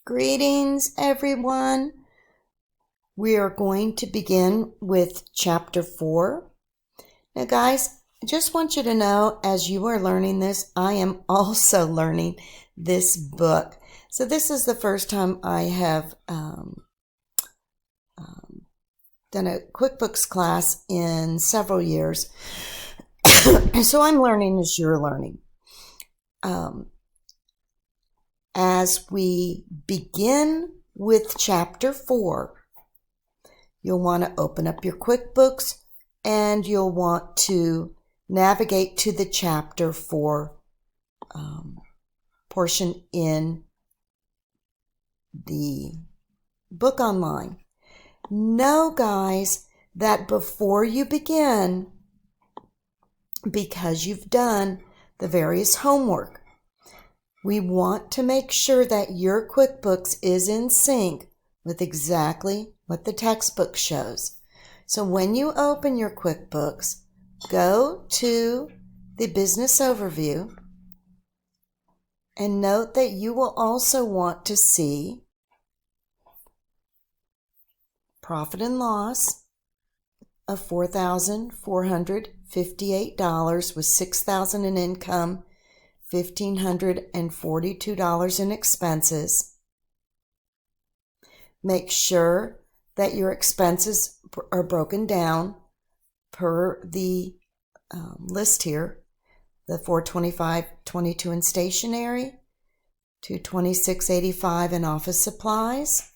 Greetings, everyone. We are going to begin with chapter 4. Now, guys, I just want you to know, as you are learning this, I am also learning this book. So this is the first time I have done a Quickbooks class in several years. So I'm learning as you're learning. As we begin with chapter 4, you'll want to open up your Quickbooks and you'll want to navigate to the chapter 4 portion in the book online. Know, guys, that before you begin, because you've done the various homework, we want to make sure that your Quickbooks is in sync with exactly what the textbook shows. So when you open your Quickbooks, go to the business overview and note that you will also want to see profit and loss of $4,458 with $6,000 in income, $1,542 in expenses. Make sure that your expenses are broken down per the list here. The $425.22 in stationery, $226.85 in office supplies,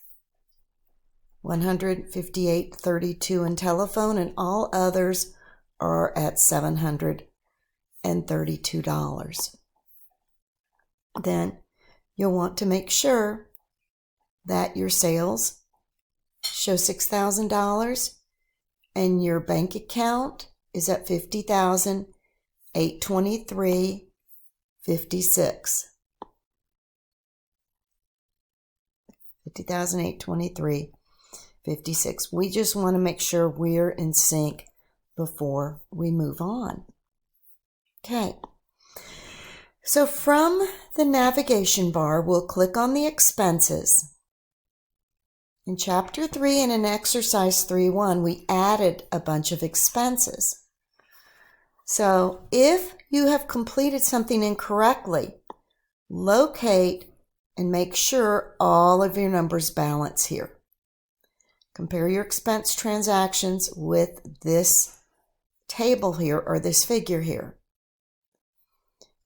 $158.32 in telephone, and all others are at $732. Then you'll want to make sure that your sales show $6,000 and your bank account is at $50,823.56. $50,823.56. We just want to make sure we're in sync before we move on. Okay. So from the navigation bar, we'll click on the expenses. In Chapter 3 and in Exercise 3.1, we added a bunch of expenses. So if you have completed something incorrectly, locate and make sure all of your numbers balance here. Compare your expense transactions with this table here or this figure here.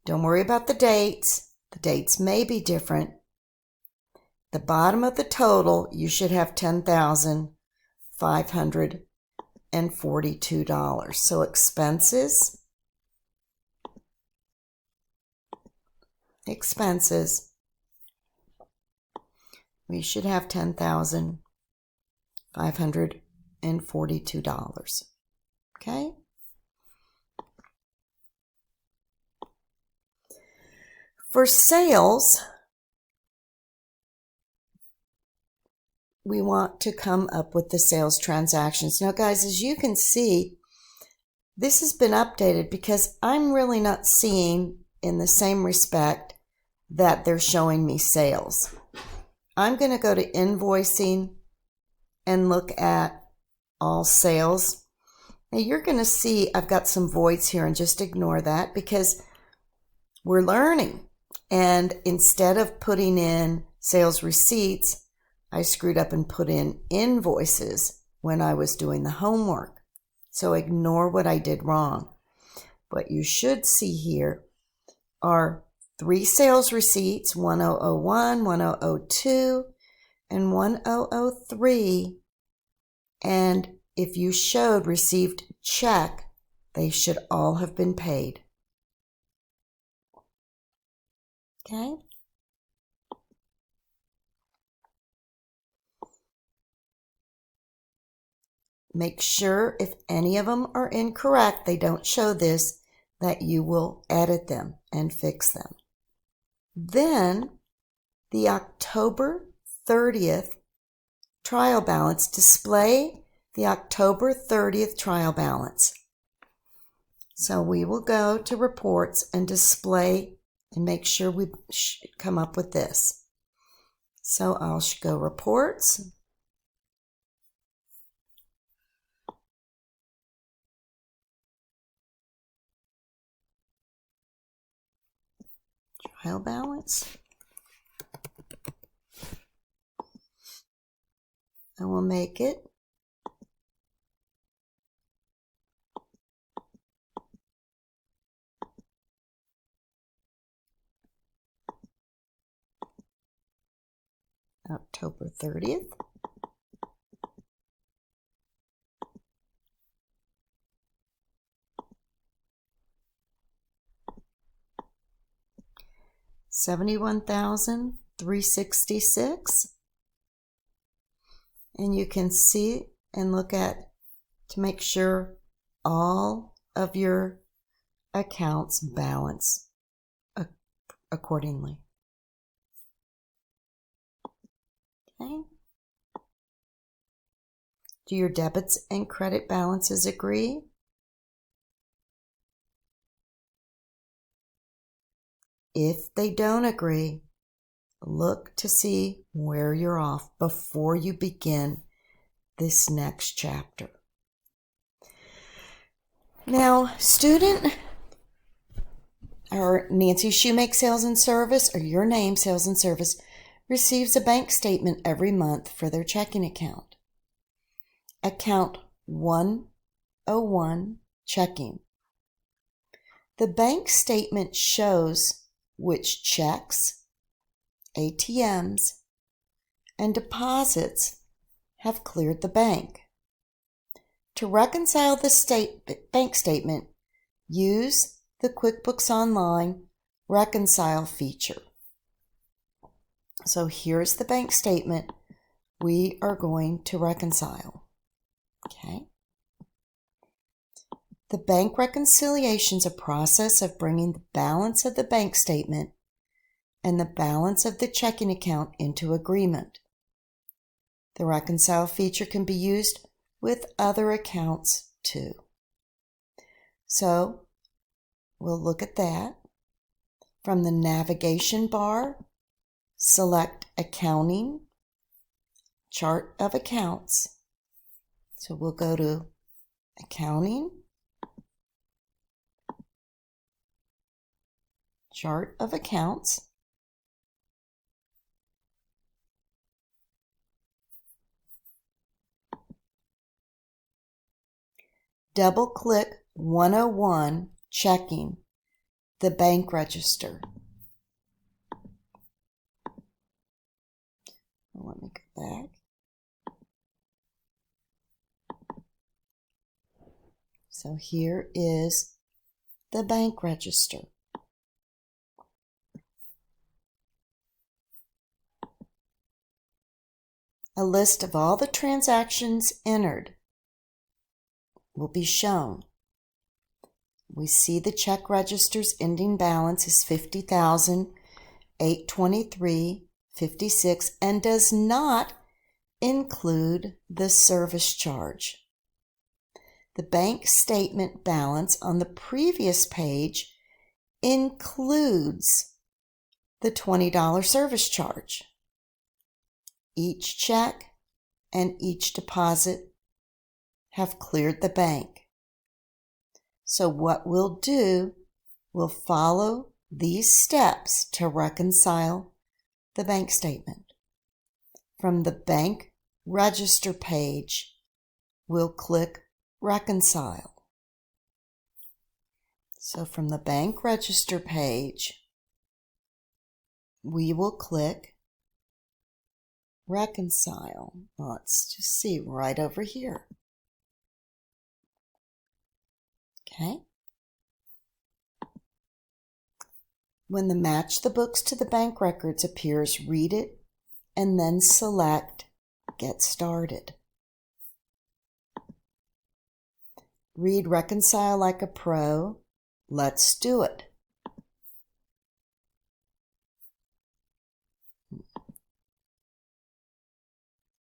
Don't worry about the dates. The dates may be different. The bottom of the total, you should have $10,542. So expenses, we should have $10,542. Okay? For sales, we want to come up with the sales transactions. Now, guys, as you can see, this has been updated because I'm really not seeing in the same respect that they're showing me sales. I'm going to go to invoicing and look at all sales. Now, you're going to see I've got some voids here, and just ignore that because we're learning. And instead of putting in sales receipts, I screwed up and put in invoices when I was doing the homework. So ignore what I did wrong. What you should see here are 3 sales receipts, 1001, 1002, and 1003. And if you showed received check, they should all have been paid. Okay? Make sure if any of them are incorrect, they don't show this, that you will edit them and fix them. Then the October 30th trial balance, display the October 30th trial balance. So we will go to reports and display and make sure we come up with this. So I'll go reports. Trial balance. I will make it October 30th. $71,366. And you can see and look at to make sure all of your accounts balance accordingly. Okay. Do your debits and credit balances agree? If they don't agree, look to see where you're off before you begin this next chapter. Now, student or Nancy Shoemake Sales and Service or your name Sales and Service receives a bank statement every month for their checking account. Account 101 checking. The bank statement shows which checks, ATMs, and deposits have cleared the bank. To reconcile the bank statement, use the QuickBooks Online Reconcile feature. So here's the bank statement we are going to reconcile. Okay. The bank reconciliation is a process of bringing the balance of the bank statement and the balance of the checking account into agreement. The reconcile feature can be used with other accounts too. So we'll look at that. From the navigation bar, select Accounting, Chart of Accounts. So we'll go to Accounting, Chart of Accounts. Double-click 101 Checking, the bank register. Let me go back. So here is the bank register. A list of all the transactions entered will be shown. We see the check register's ending balance is $50,823.56 and does not include the service charge. The bank statement balance on the previous page includes the $20 service charge. Each check and each deposit have cleared the bank. So what we'll do, we'll follow these steps to reconcile the bank statement. From the bank register page, we'll click Reconcile. So from the bank register page, we will click Reconcile. Let's just see right over here. Okay. When the Match the Books to the Bank Records appears, read it and then select Get Started. Read Reconcile like a Pro. Let's do it.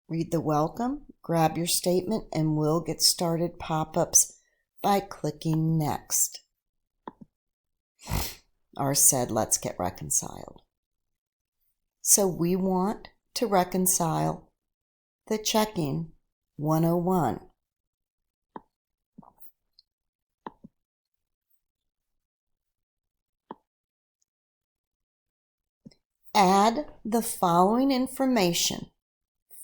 Read the welcome, grab your statement, and we'll get started pop-ups by clicking Next. Or said, let's get reconciled. So we want to reconcile the checking 101. Add the following information.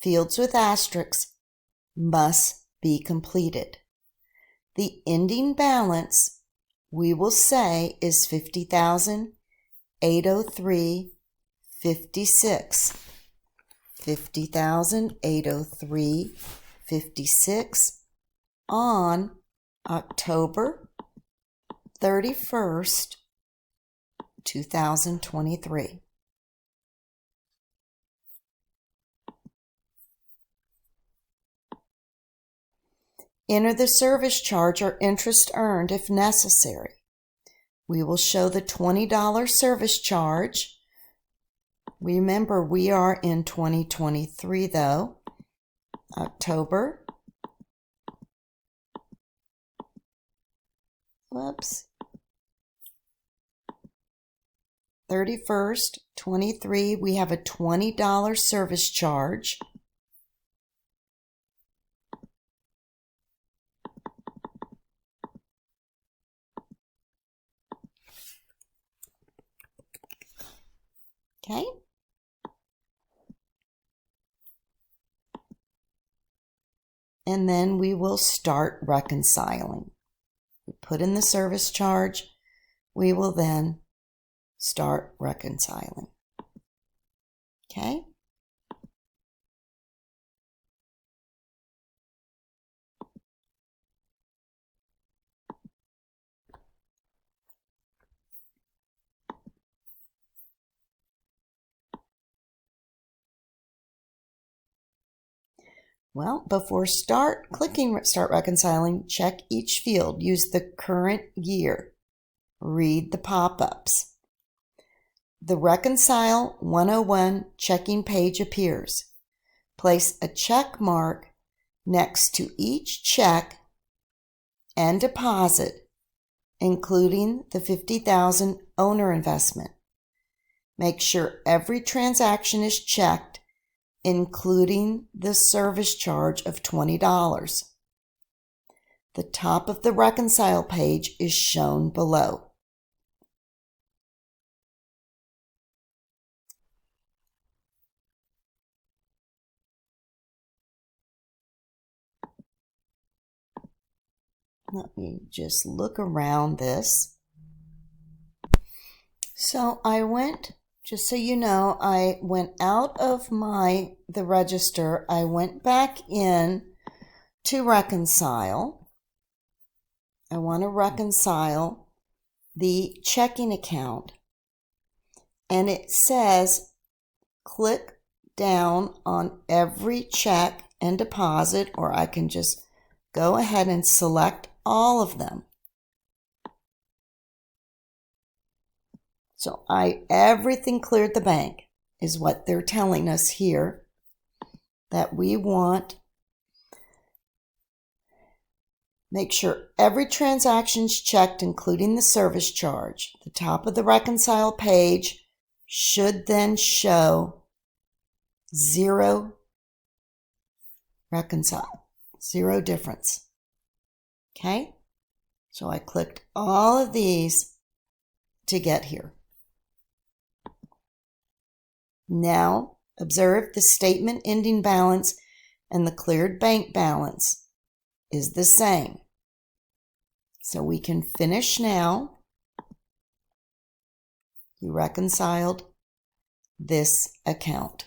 Fields with asterisks must be completed. The ending balance, we will say, is $50,803.56. $50,803.56 on October 31st, 2023. Enter the service charge or interest earned if necessary. We will show the $20 service charge. Remember, we are in 2023 though. October. 31st, 23. We have a $20 service charge. Okay. And then we will start reconciling. We put in the service charge. We will then start reconciling. Okay. Well, before clicking Start Reconciling, check each field. Use the current year. Read the pop-ups. The Reconcile 101 checking page appears. Place a check mark next to each check and deposit, including the $50,000 owner investment. Make sure every transaction is checked, including the service charge of $20. The top of the Reconcile page is shown below. Let me just look around this. So I went, just so you know, I went out of the register. I went back in to reconcile. I want to reconcile the checking account. And it says click down on every check and deposit, or I can just go ahead and select all of them. So everything cleared the bank is what they're telling us here, that we want. Make sure every transaction's checked, including the service charge. The top of the Reconcile page should then show zero reconcile, zero difference. Okay? So I clicked all of these to get here. Now, observe the statement ending balance and the cleared bank balance is the same. So we can finish now. You reconciled this account.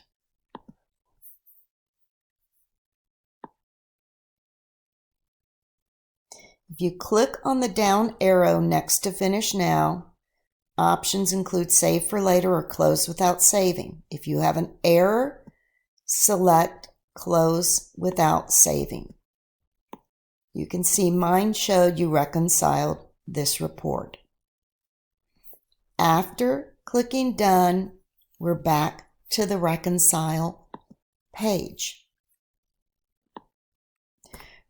If you click on the down arrow next to Finish Now, options include Save for Later or Close Without Saving. If you have an error, select Close Without Saving. You can see mine showed you reconciled this report. After clicking Done, we're back to the Reconcile page.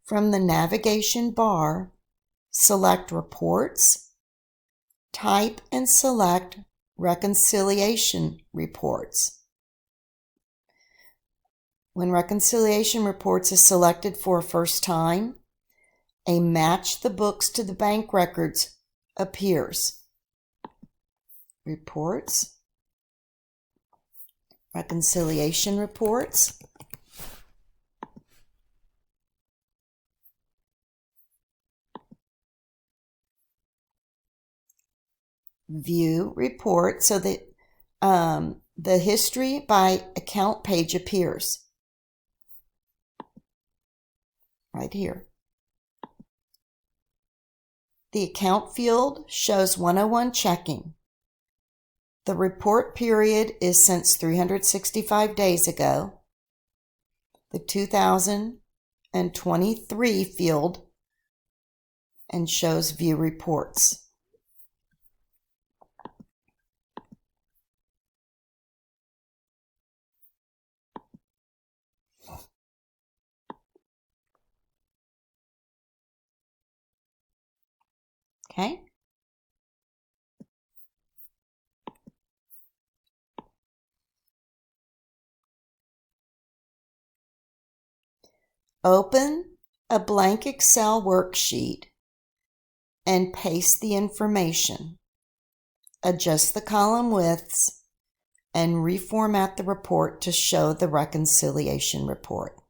From the navigation bar, select Reports, type and select Reconciliation Reports. When reconciliation reports is selected for a first time, a match the books to the bank records appears. Reports, reconciliation reports, view report, so that the history by account page appears right here. The account field shows 101 checking. The report period is since 365 days ago. The 2023 field and shows view reports. Okay. Open a blank Excel worksheet and paste the information. Adjust the column widths and reformat the report to show the reconciliation report.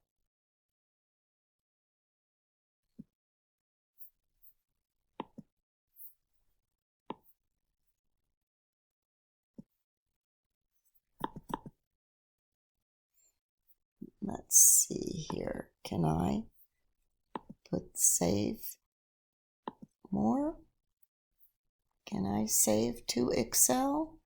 Let's see here. Can I put save more? Can I save to Excel?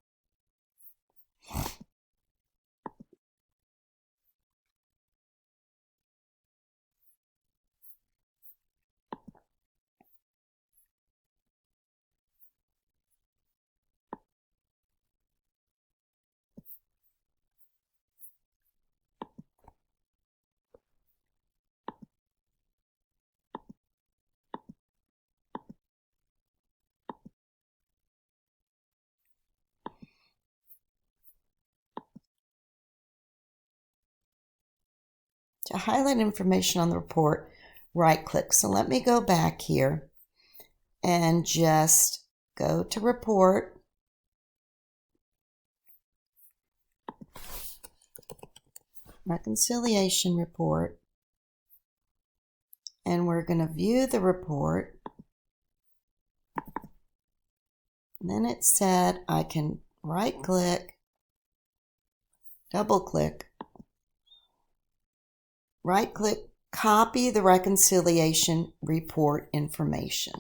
To highlight information on the report, right-click. So let me go back here and just go to report. Reconciliation report. And we're going to view the report. And then it said I can right-click, double-click, right-click, copy the reconciliation report information.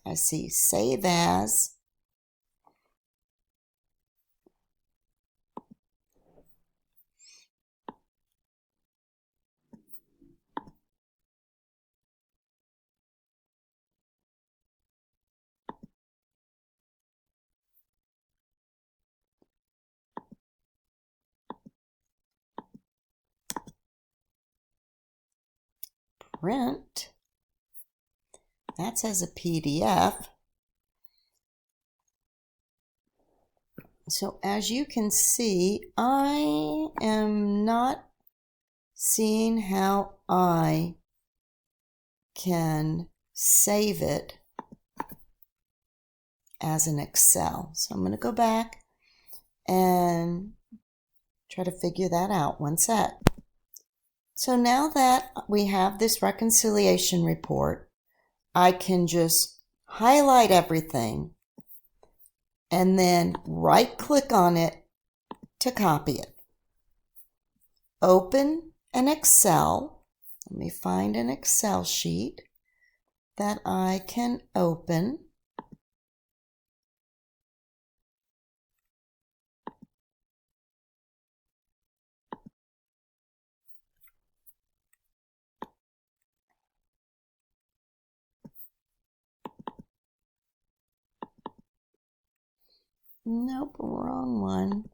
I see save as. Print. That's as a PDF. So as you can see, I am not seeing how I can save it as an Excel. So I'm going to go back and try to figure that out. One sec. So now that we have this reconciliation report, I can just highlight everything and then right-click on it to copy it. Open an Excel. Let me find an Excel sheet that I can open. Nope, wrong one.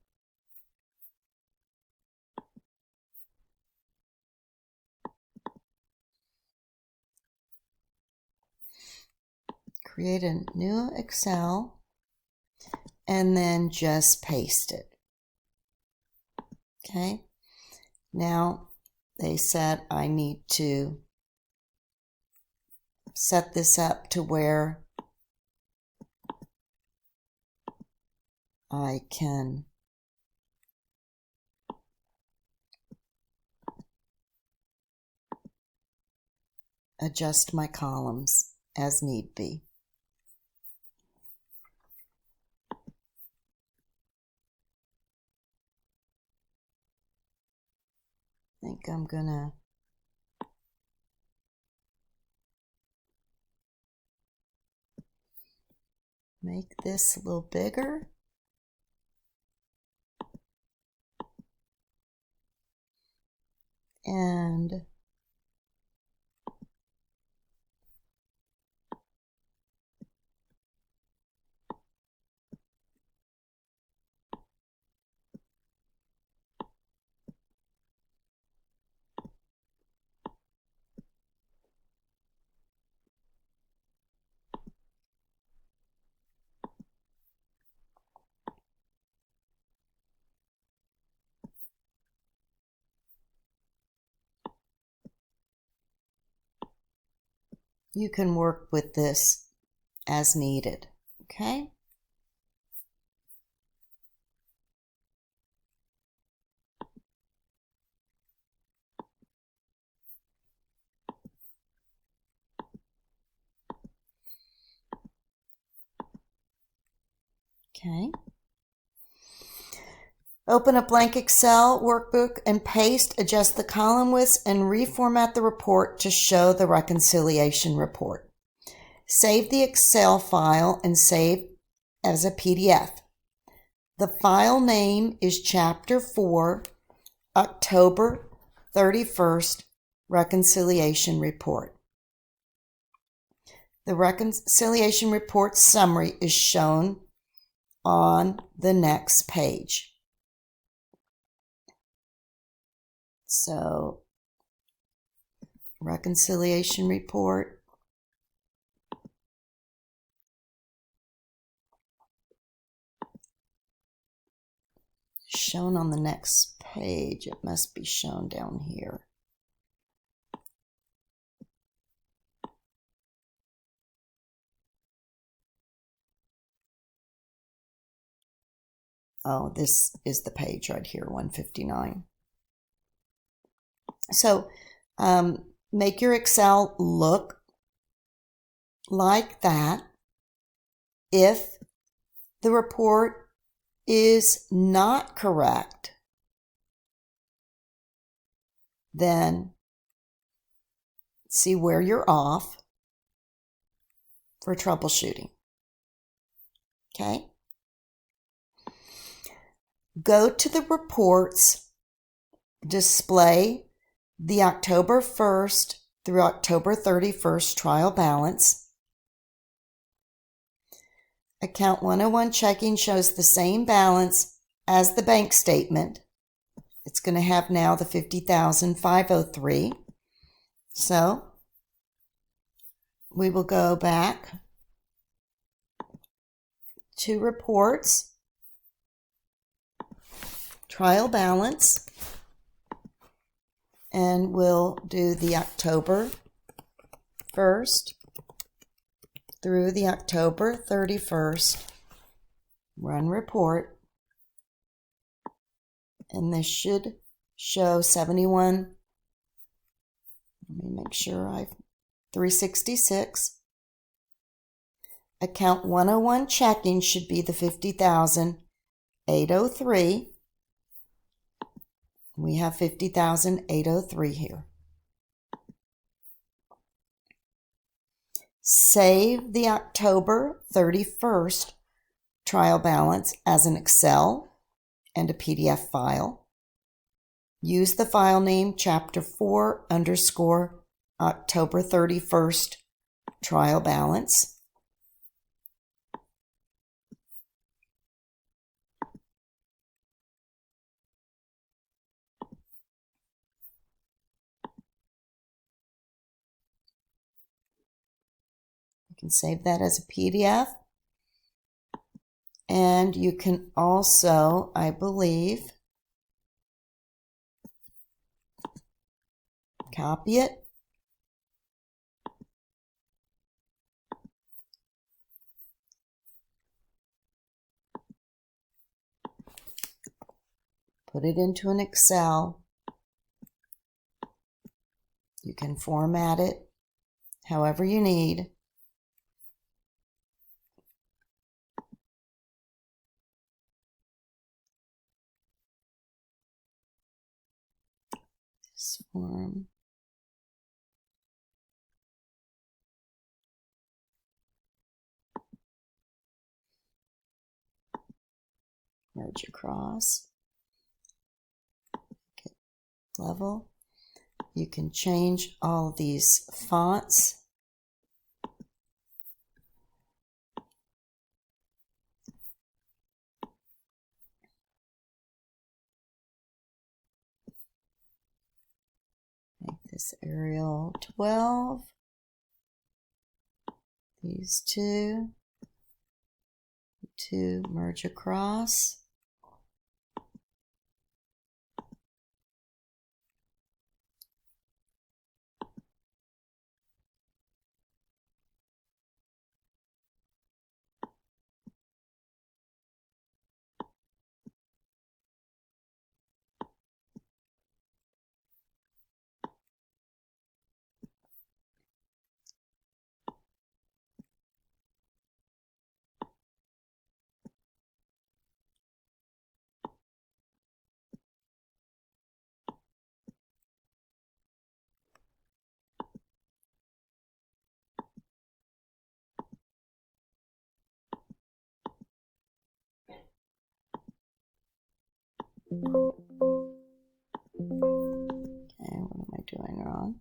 create a new Excel and then just paste it. Okay, now they said I need to set this up to where I can adjust my columns as need be. I think I'm gonna make this a little bigger. And you can work with this as needed, okay? Okay. Open a blank Excel workbook and paste, adjust the column widths, and reformat the report to show the reconciliation report. Save the Excel file and save as a PDF. The file name is Chapter 4, October 31st Reconciliation Report. The reconciliation report summary is shown on the next page. So, reconciliation report. Shown on the next page. It must be shown down here. Oh, this is the page right here, 159. So make your Excel look like that. If the report is not correct, then see where you're off for troubleshooting. Okay? Go to the reports, display the October 1st through October 31st trial balance. Account 101 checking shows the same balance as the bank statement. It's going to have now the $50,503. So we will go back to reports, trial balance, and we'll do the October 1st through the October 31st run report. And this should show 71. Let me make sure 366. Account 101 checking should be the 50,803. We have 50,803 here. Save the October 31st trial balance as an Excel and a PDF file. Use the file name Chapter 4 _ October 31st trial balance. can save that as a PDF. And you can also, I believe, copy it. Put it into an Excel. You can format it however you need. This form. Merge across. Okay. Level. You can change all these fonts. Make this Arial 12. These two merge across. Okay, what am I doing wrong?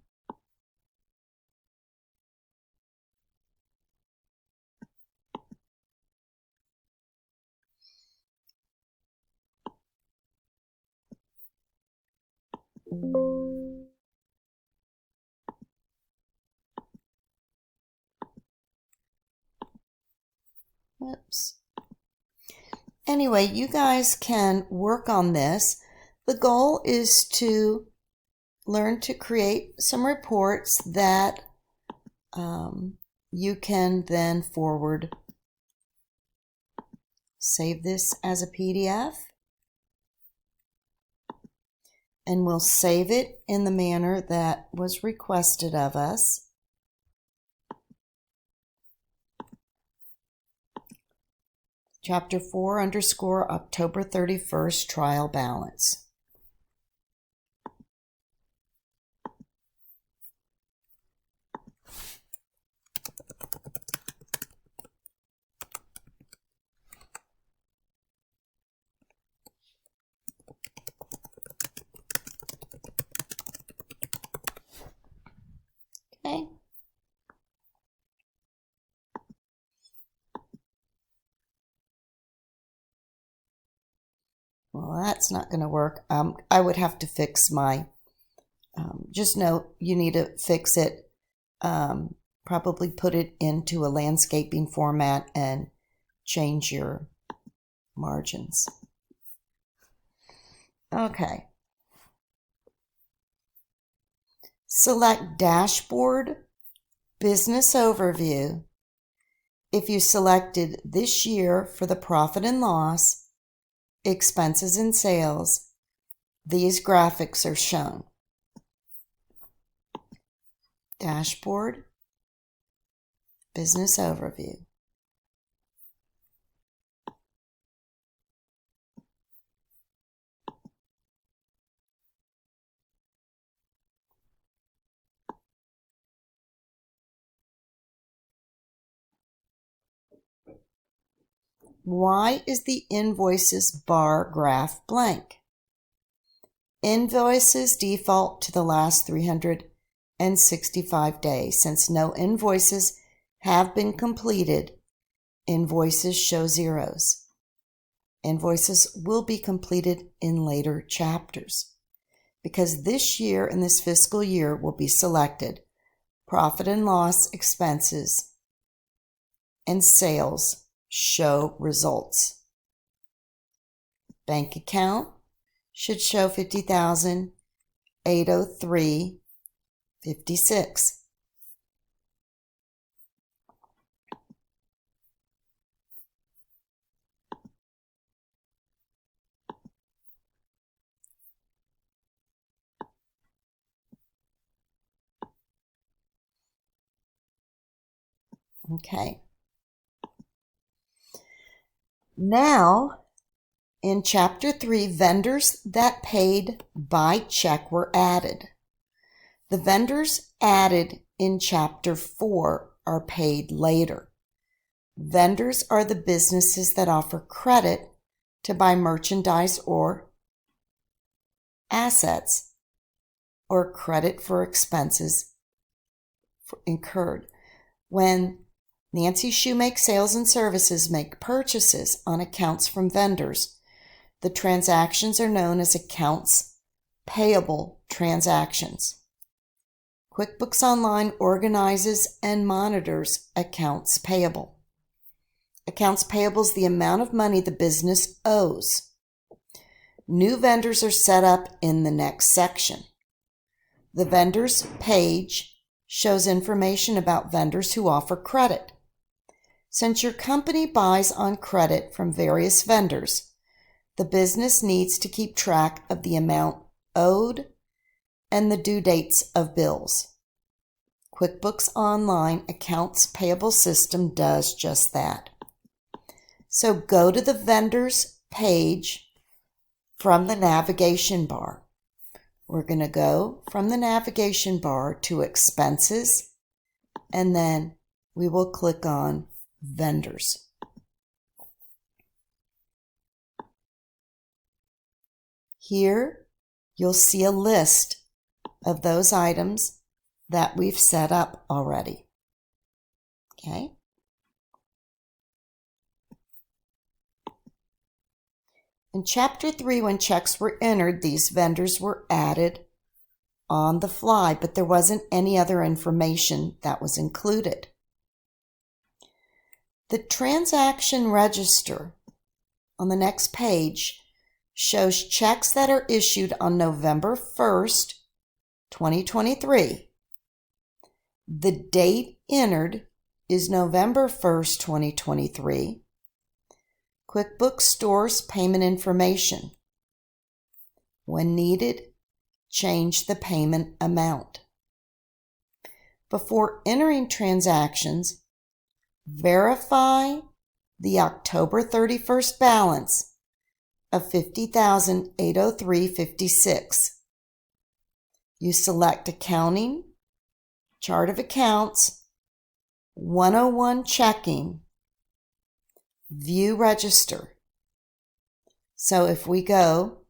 Whoops. Anyway, you guys can work on this. The goal is to learn to create some reports that you can then forward. Save this as a PDF, and we'll save it in the manner that was requested of us. Chapter 4 _ October 31st trial balance. Okay. Well, that's not going to work. I would have to fix my, just note you need to fix it, probably put it into a landscaping format and change your margins. Okay. Select Dashboard, Business Overview. If you selected this year for the profit and loss, expenses and sales, these graphics are shown. Dashboard, Business Overview. Why is the invoices bar graph blank? Invoices default to the last 365 days. Since no invoices have been completed, invoices show zeros. Invoices will be completed in later chapters. Because this year and this fiscal year will be selected, profit and loss, expenses, and sales show results. Bank account should show $50,803.56. Okay. Now, in Chapter 3, vendors that paid by check were added. The vendors added in Chapter 4 are paid later. Vendors are the businesses that offer credit to buy merchandise or assets, or credit for expenses incurred. When Nancy Shoemaker Sales and Services make purchases on accounts from vendors, the transactions are known as accounts payable transactions. QuickBooks Online organizes and monitors accounts payable. Accounts payable is the amount of money the business owes. New vendors are set up in the next section. The vendors page shows information about vendors who offer credit. Since your company buys on credit from various vendors, the business needs to keep track of the amount owed and the due dates of bills. QuickBooks Online Accounts Payable System does just that. So go to the vendors page from the navigation bar. We're going to go from the navigation bar to expenses, and then we will click on vendors. Here you'll see a list of those items that we've set up already. Okay. In Chapter 3, when checks were entered, these vendors were added on the fly, but there wasn't any other information that was included. The transaction register on the next page shows checks that are issued on November 1st, 2023. The date entered is November 1st, 2023. QuickBooks stores payment information. When needed, change the payment amount. Before entering transactions, verify the October 31st balance of $50,803.56. You select Accounting, Chart of Accounts, 101 Checking, View Register. So if we go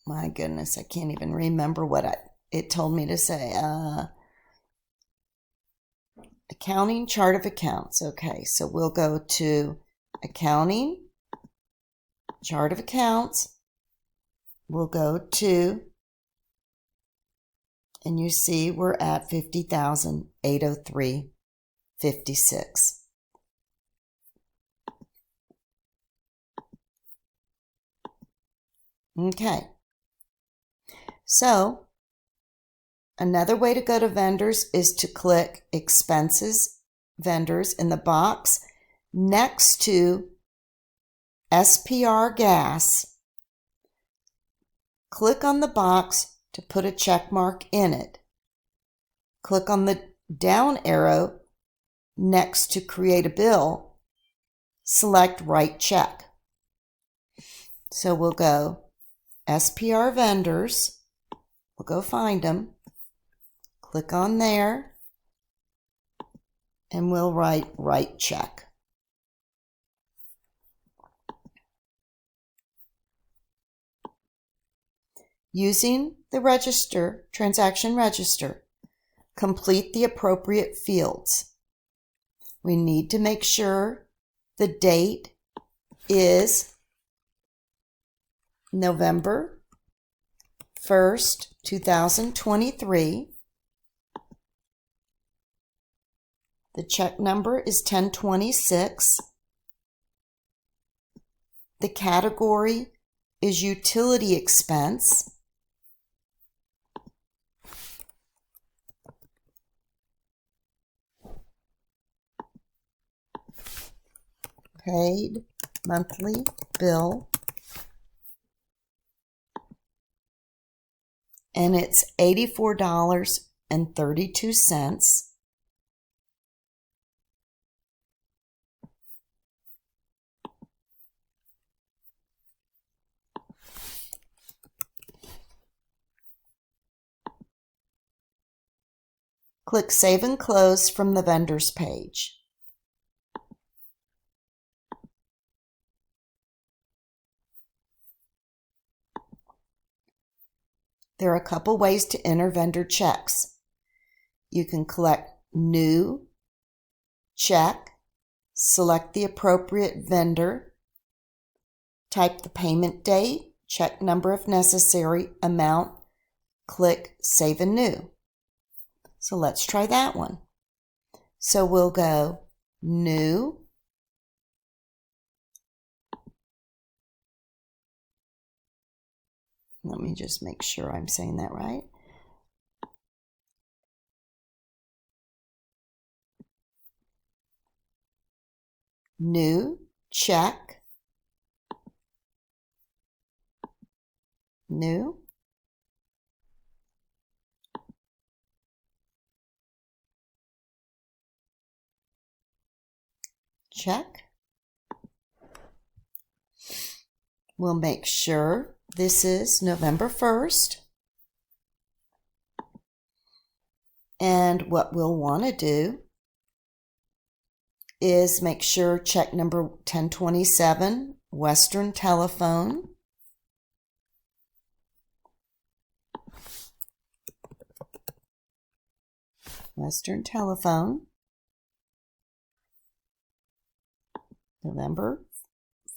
my goodness, I can't even remember what it told me to say. Accounting, Chart of Accounts. Okay, so we'll go to Accounting, Chart of Accounts. We'll go to, and you see we're at $50,803.56. Okay. So another way to go to vendors is to click Expenses, Vendors in the box next to SPR Gas. Click on the box to put a check mark in it. Click on the down arrow next to Create a Bill. Select Write Check. So we'll go SPR Vendors. We'll go find them. Click on there, and we'll write check. Using the transaction register, complete the appropriate fields. We need to make sure the date is November 1st, 2023. The check number is 1026. The category is utility expense. Paid monthly bill. And it's $84.32. Click Save and Close from the vendor's page. There are a couple ways to enter vendor checks. You can collect new check, select the appropriate vendor, type the payment date, check number if necessary, amount, click Save and New. So let's try that one. So we'll go New, let me just make sure I'm saying that right. New check, new, check. We'll make sure this is November 1st. And what we'll want to do is make sure check number 1027, Western Telephone. Western Telephone. November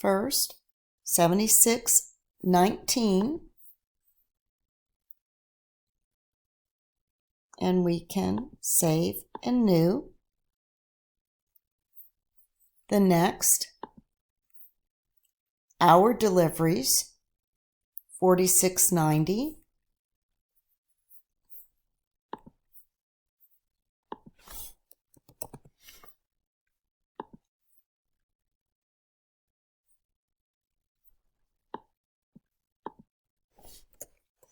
1st, 7619. And we can save and new. The next, our deliveries, 4690.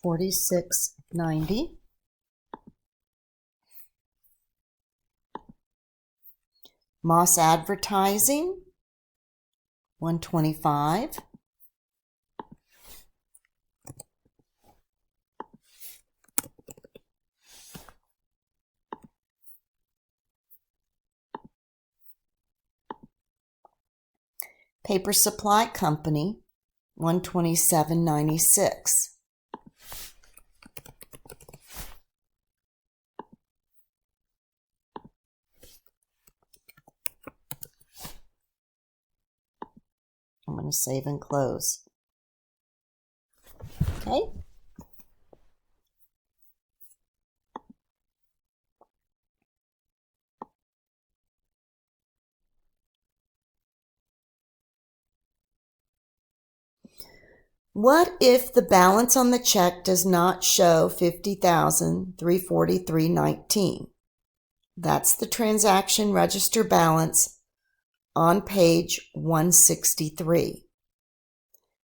$46.90. Moss Advertising, $125. Paper Supply Company, $127.96. I'm going to save and close. Okay. What if the balance on the check does not show $50,343.19? That's the transaction register balance on page 163.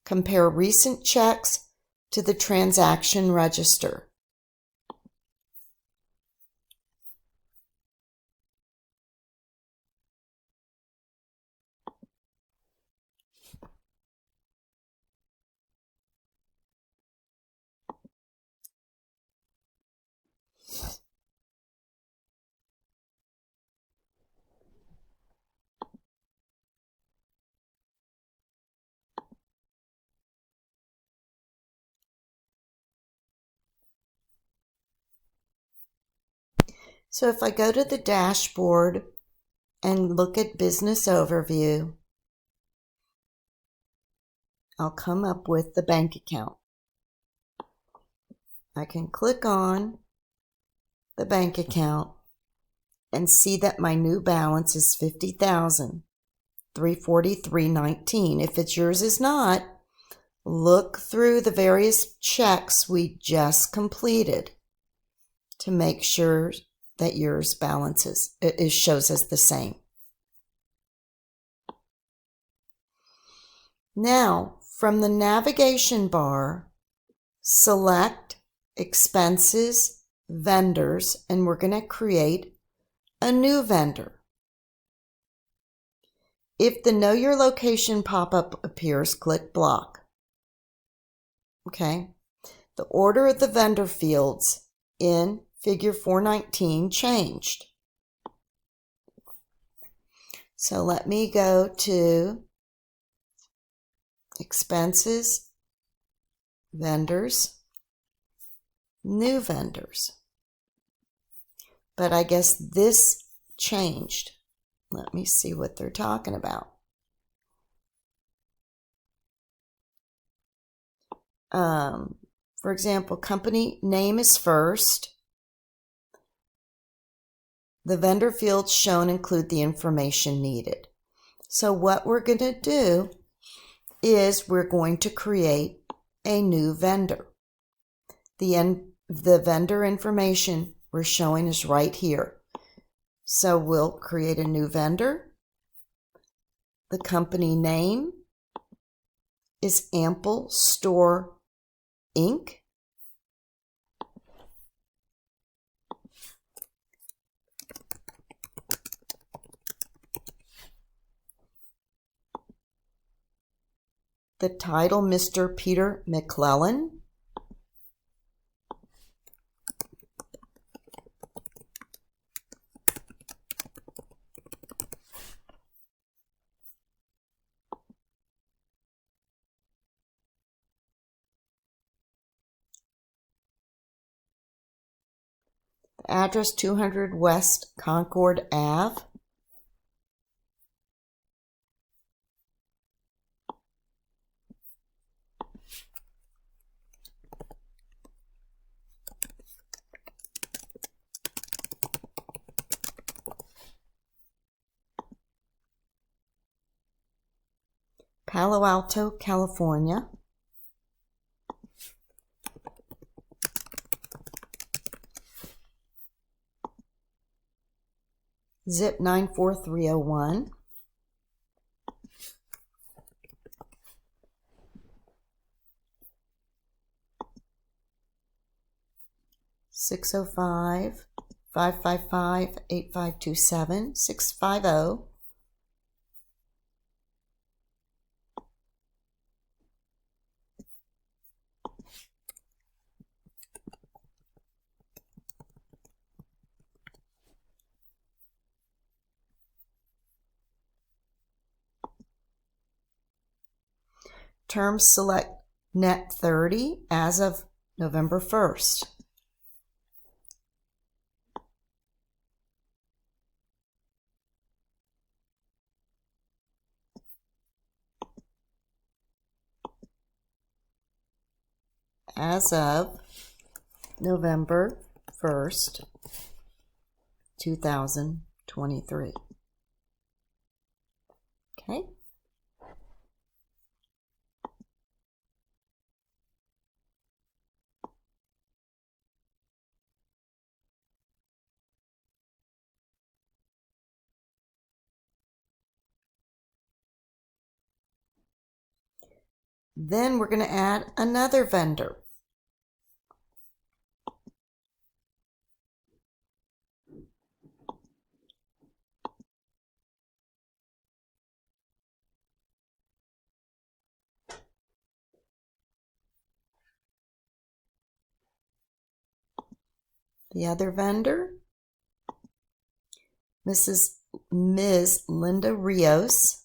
Compare recent checks to the transaction register. So if I go to the dashboard and look at Business Overview, I'll come up with the bank account. I can click on the bank account and see that my new balance is $50,343.19. If it's yours is not, look through the various checks we just completed to make sure that yours balances, it shows us the same. Now, from the navigation bar, select Expenses, Vendors, and we're going to create a new vendor. If the Know Your Location pop-up appears, click Block. Okay. The order of the vendor fields in Figure 419 changed. So let me go to Expenses, Vendors, New Vendors. But I guess this changed. Let me see what they're talking about. For example, company name is first. The vendor fields shown include the information needed. So what we're going to do is we're going to create a new vendor. The vendor information we're showing is right here. So we'll create a new vendor. The company name is Ample Store Inc. The title, Mr. Peter McClellan. Address 200 West Concord Ave. Palo Alto, California. Zip 94301. Six oh 555-8527, 650. Term select net 30 as of November 1st. As of November 1st, 2023. Okay. Then we're going to add another vendor. The other vendor, Ms. Linda Rios.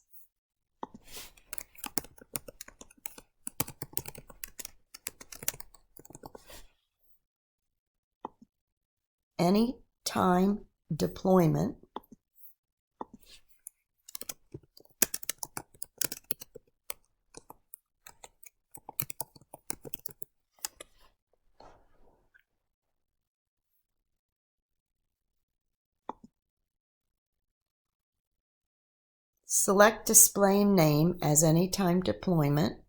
Anytime deployment. Select display name as anytime deployment.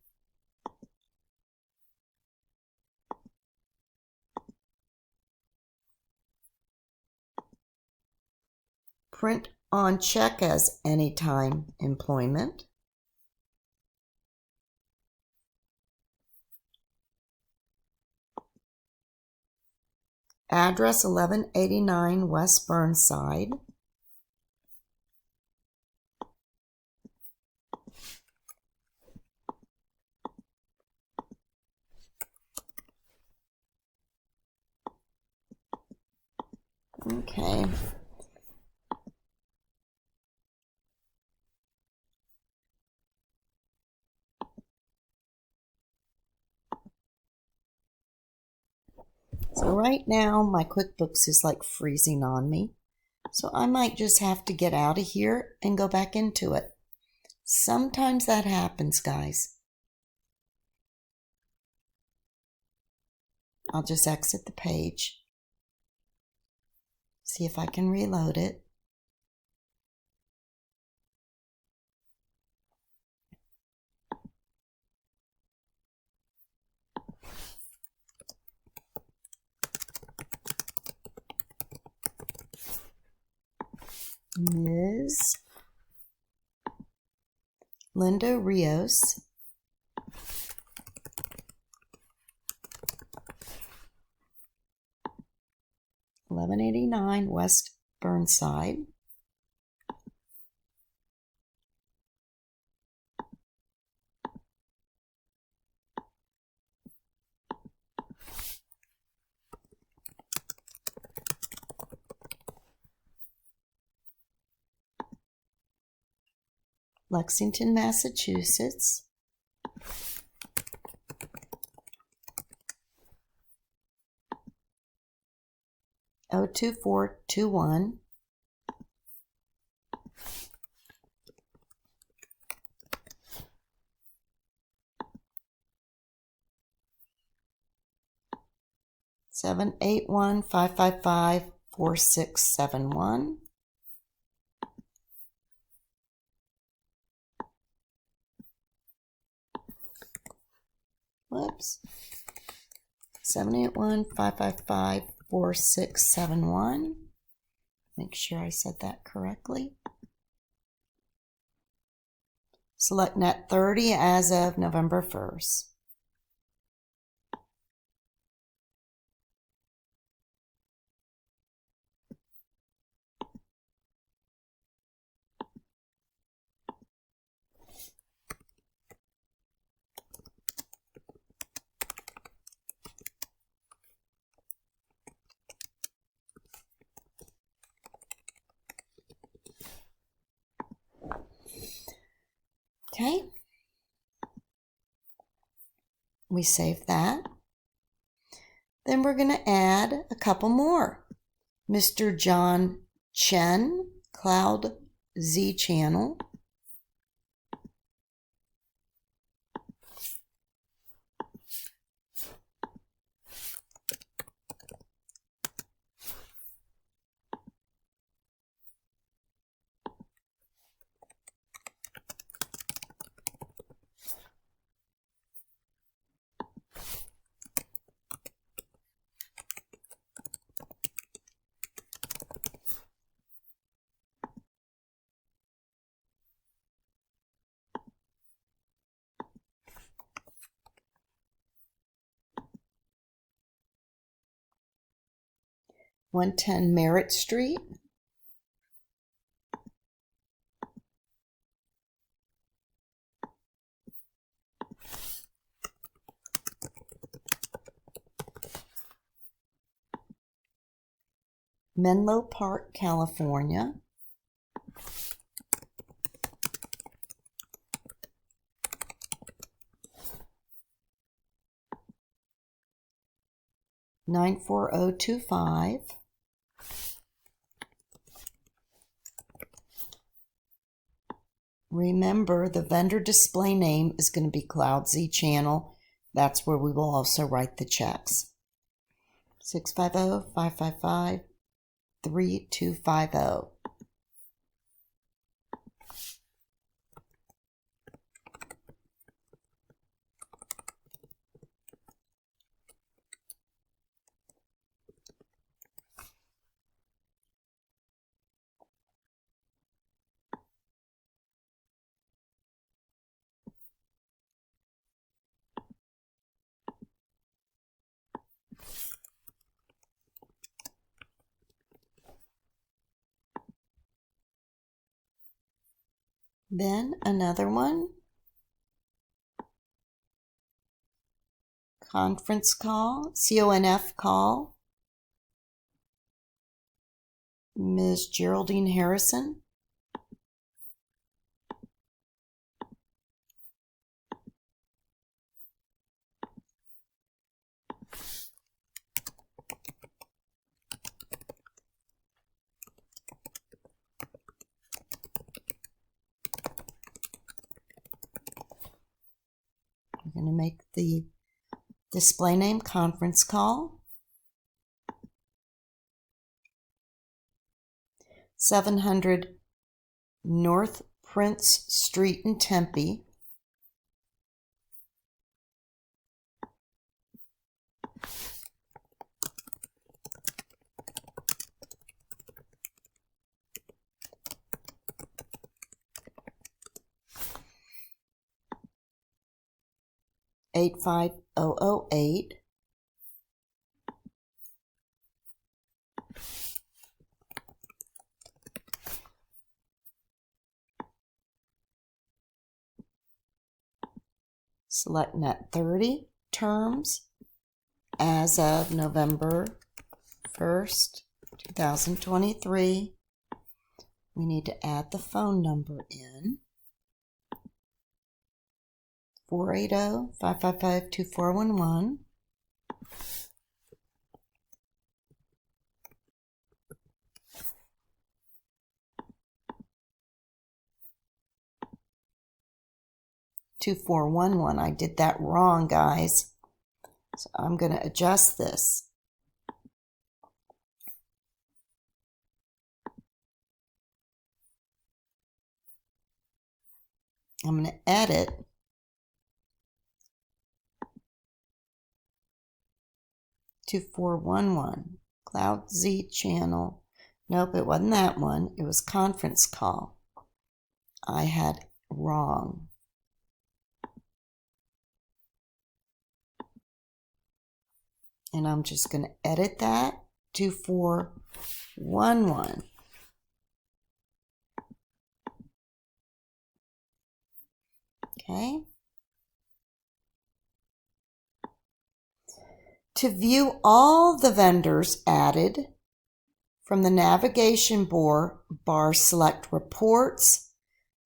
Print on check as anytime employment. Address 1189 West Burnside. Okay. So right now my QuickBooks is like freezing on me. So I might just have to get out of here and go back into it. Sometimes that happens, guys. I'll just exit the page. See if I can reload it. Ms. Linda Rios, 1189 West Burnside. Lexington, Massachusetts. Oh, 2421. Seven 815554671. Whoops. 781-555-4671. Make sure I said that correctly. Select net 30 as of November 1st. Okay, we save that. Then we're going to add a couple more. Mr. John Chen, Cloud Z Channel. "110 Merritt Street." Menlo Park, California. "94025. Remember, the vendor display name is going to be Cloud Z Channel. That's where we will also write the checks. 650-555-3250. Then another one. Conference call, CONF call. Ms. Geraldine Harrison. We're going to make the display name conference call. 700 North Prince Street in Tempe. $85008. Select net 30 terms as of November 1st, 2023. We need to add the phone number in. 480-555-2411. I did that wrong, guys. So I'm going to adjust this. I'm going to edit. Cloud Z channel. Nope, it wasn't that one. It was conference call. I had wrong. And I'm just going to edit that. 2411. Okay. To view all the vendors added, from the navigation bar, select Reports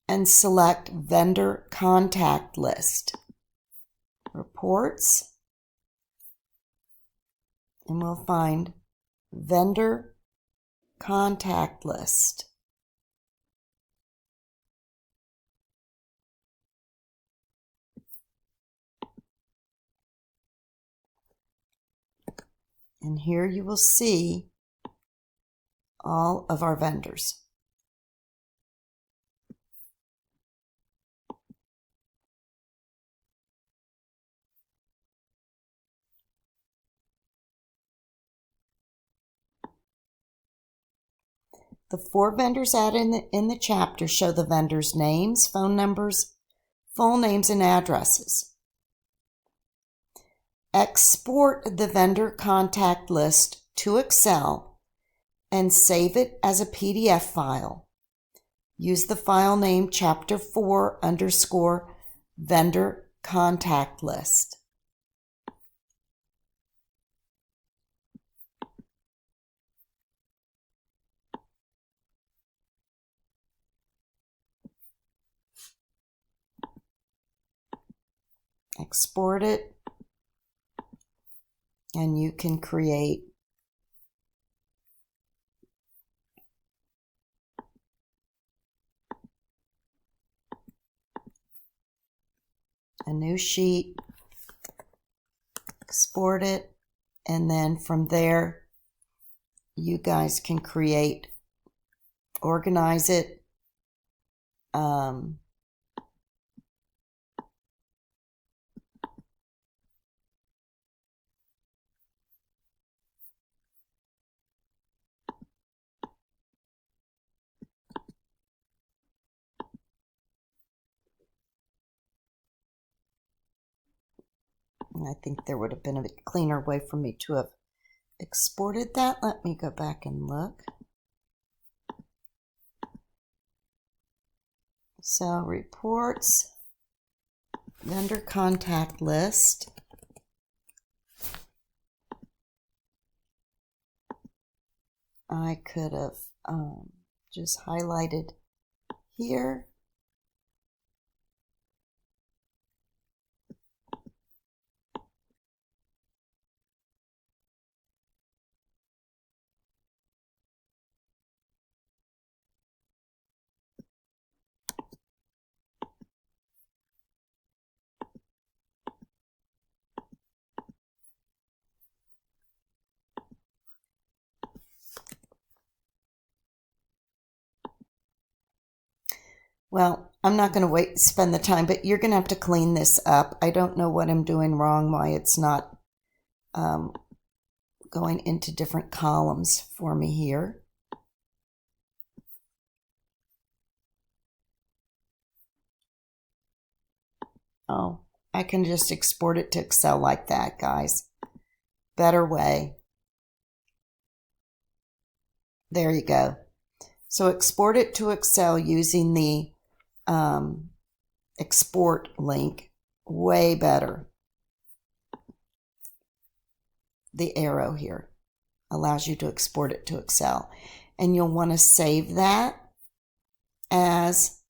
and select Vendor Contact List. Reports, and we'll find Vendor Contact List. And here you will see all of our vendors. The 4 vendors added in the chapter show the vendors' names, phone numbers, full names, and addresses. Export the vendor contact list to Excel and save it as a PDF file. Use the file name chapter 4 _ vendor contact list. Export it, and you can create a new sheet, export it, and then from there you guys can create, organize it, I think there would have been a cleaner way for me to have exported that. Let me go back and look. So reports, vendor contact list. I could have just highlighted here. Well, I'm not going to spend the time, but you're going to have to clean this up. I don't know what I'm doing wrong, why it's not going into different columns for me here. Oh, I can just export it to Excel like that, guys. Better way. There you go. So export it to Excel using the export link. Way better. The arrow here allows you to export it to Excel. And you'll want to save that as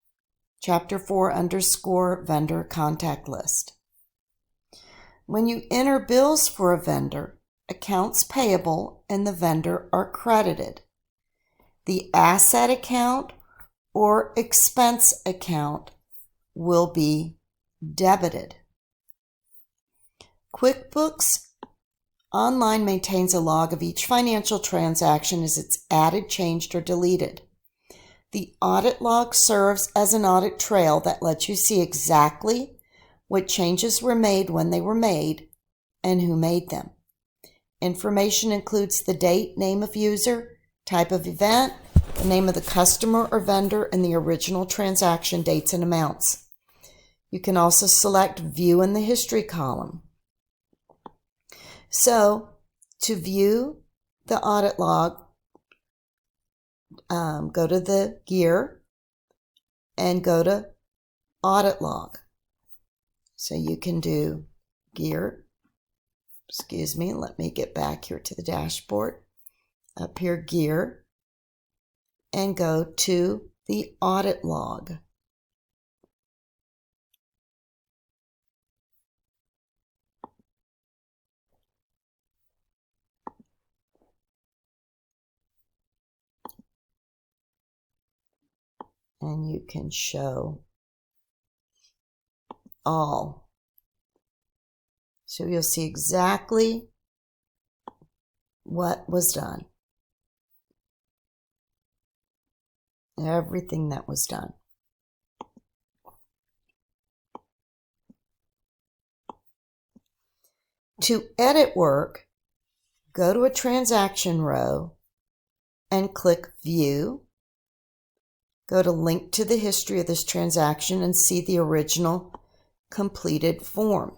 Chapter 4 _ vendor contact list. When you enter bills for a vendor, accounts payable and the vendor are credited. The asset account or expense account will be debited. Quickbooks Online maintains a log of each financial transaction as it's added, changed, or deleted. The audit log serves as an audit trail that lets you see exactly what changes were made, when they were made, and who made them. Information includes the date, name of user, type of event, the name of the customer or vendor, and the original transaction dates and amounts. You can also select View in the History column. So, to view the audit log, go to the gear and go to audit log. So you can do gear, let me get back here to the dashboard. Up here, gear, and go to the audit log. And you can show all. So you'll see exactly what was done. Everything that was done. To edit work, go to a transaction row and click View. Go to Link to the history of this transaction and see the original completed form.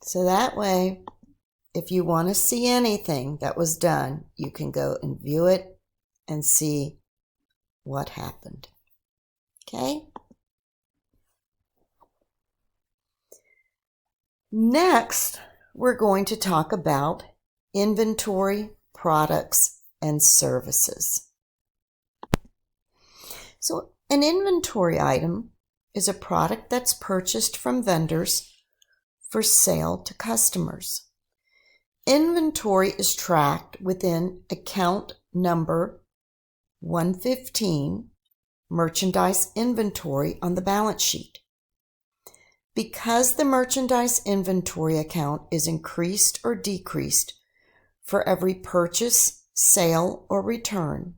So that way, if you want to see anything that was done, you can go and view it and see what happened. Okay? Next, we're going to talk about inventory, products, and services. So an inventory item is a product that's purchased from vendors for sale to customers. Inventory is tracked within account number 115, merchandise inventory on the balance sheet. Because the merchandise inventory account is increased or decreased for every purchase, sale, or return,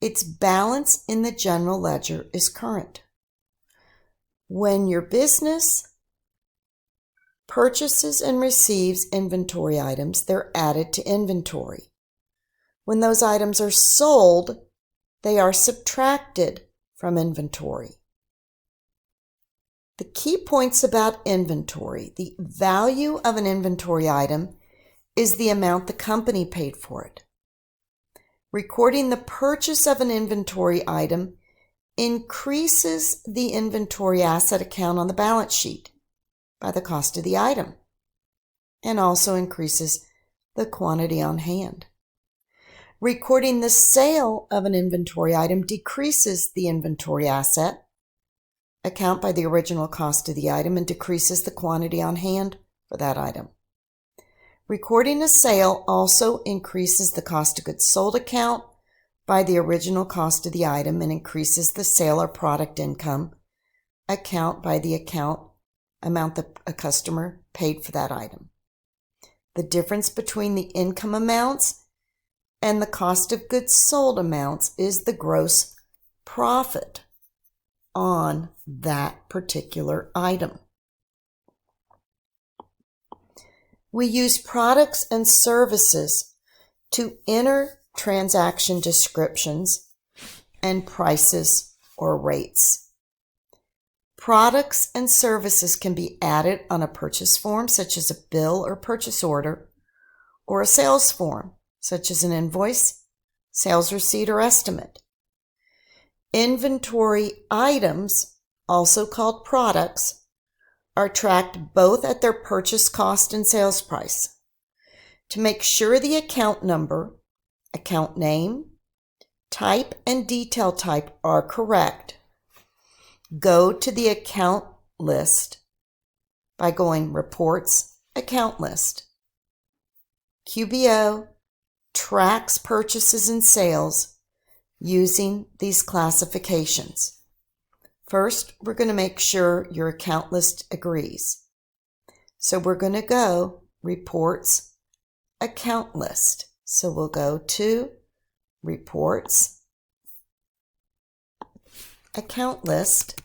its balance in the general ledger is current. When your business purchases and receives inventory items, they're added to inventory. When those items are sold, they are subtracted from inventory. The key points about inventory: the value of an inventory item is the amount the company paid for it. Recording the purchase of an inventory item increases the inventory asset account on the balance sheet by the cost of the item and also increases the quantity on hand. Recording the sale of an inventory item decreases the inventory asset account by the original cost of the item and decreases the quantity on hand for that item. Recording a sale also increases the cost of goods sold account by the original cost of the item and increases the sale or product income account by the amount that a customer paid for that item. The difference between the income amounts and the cost of goods sold amounts is the gross profit on that particular item. We use products and services to enter transaction descriptions and prices or rates. Products and services can be added on a purchase form, such as a bill or purchase order, or a sales form, such as an invoice, sales receipt, or estimate. Inventory items, also called products, are tracked both at their purchase cost and sales price. To make sure the account number, account name, type, and detail type are correct, go to the account list by going Reports, Account List. QBO tracks purchases and sales using these classifications. First, we're going to make sure your account list agrees. So we're going to go Reports, Account List. So we'll go to Reports, Account List.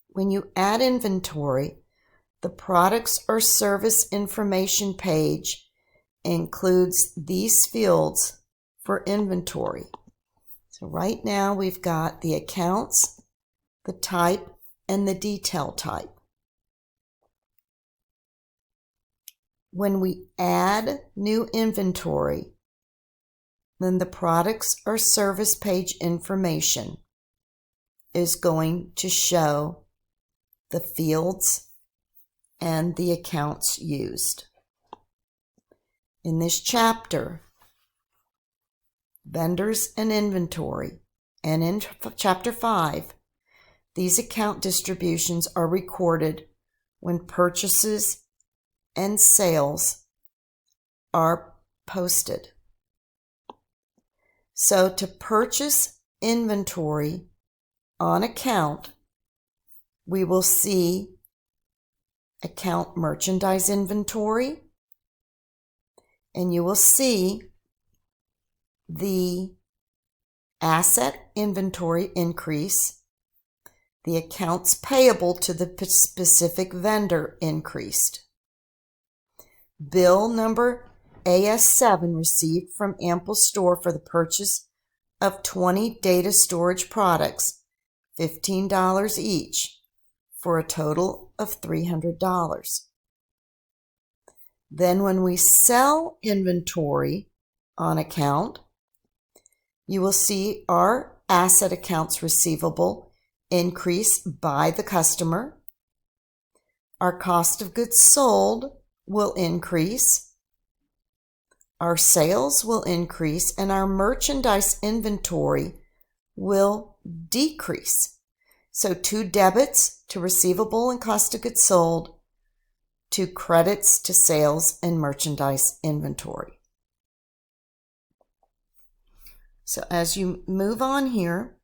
When you add inventory, the products or service information page includes these fields for inventory. So right now we've got the accounts, the type, and the detail type. When we add new inventory, then the products or service page information is going to show the fields and the accounts used. In this chapter, vendors and inventory, and in chapter 5, these account distributions are recorded when purchases and sales are posted. So to purchase inventory on account, we will see account merchandise inventory, and you will see the asset inventory increase, the accounts payable to the specific vendor increased. Bill number AS7 received from Ample Store for the purchase of 20 data storage products, $15 each, for a total of $300. Then when we sell inventory on account, you will see our asset accounts receivable increase by the customer. Our cost of goods sold will increase. Our sales will increase, and our merchandise inventory will decrease. So 2 debits to receivable and cost of goods sold, 2 credits to sales and merchandise inventory. So as you move on here,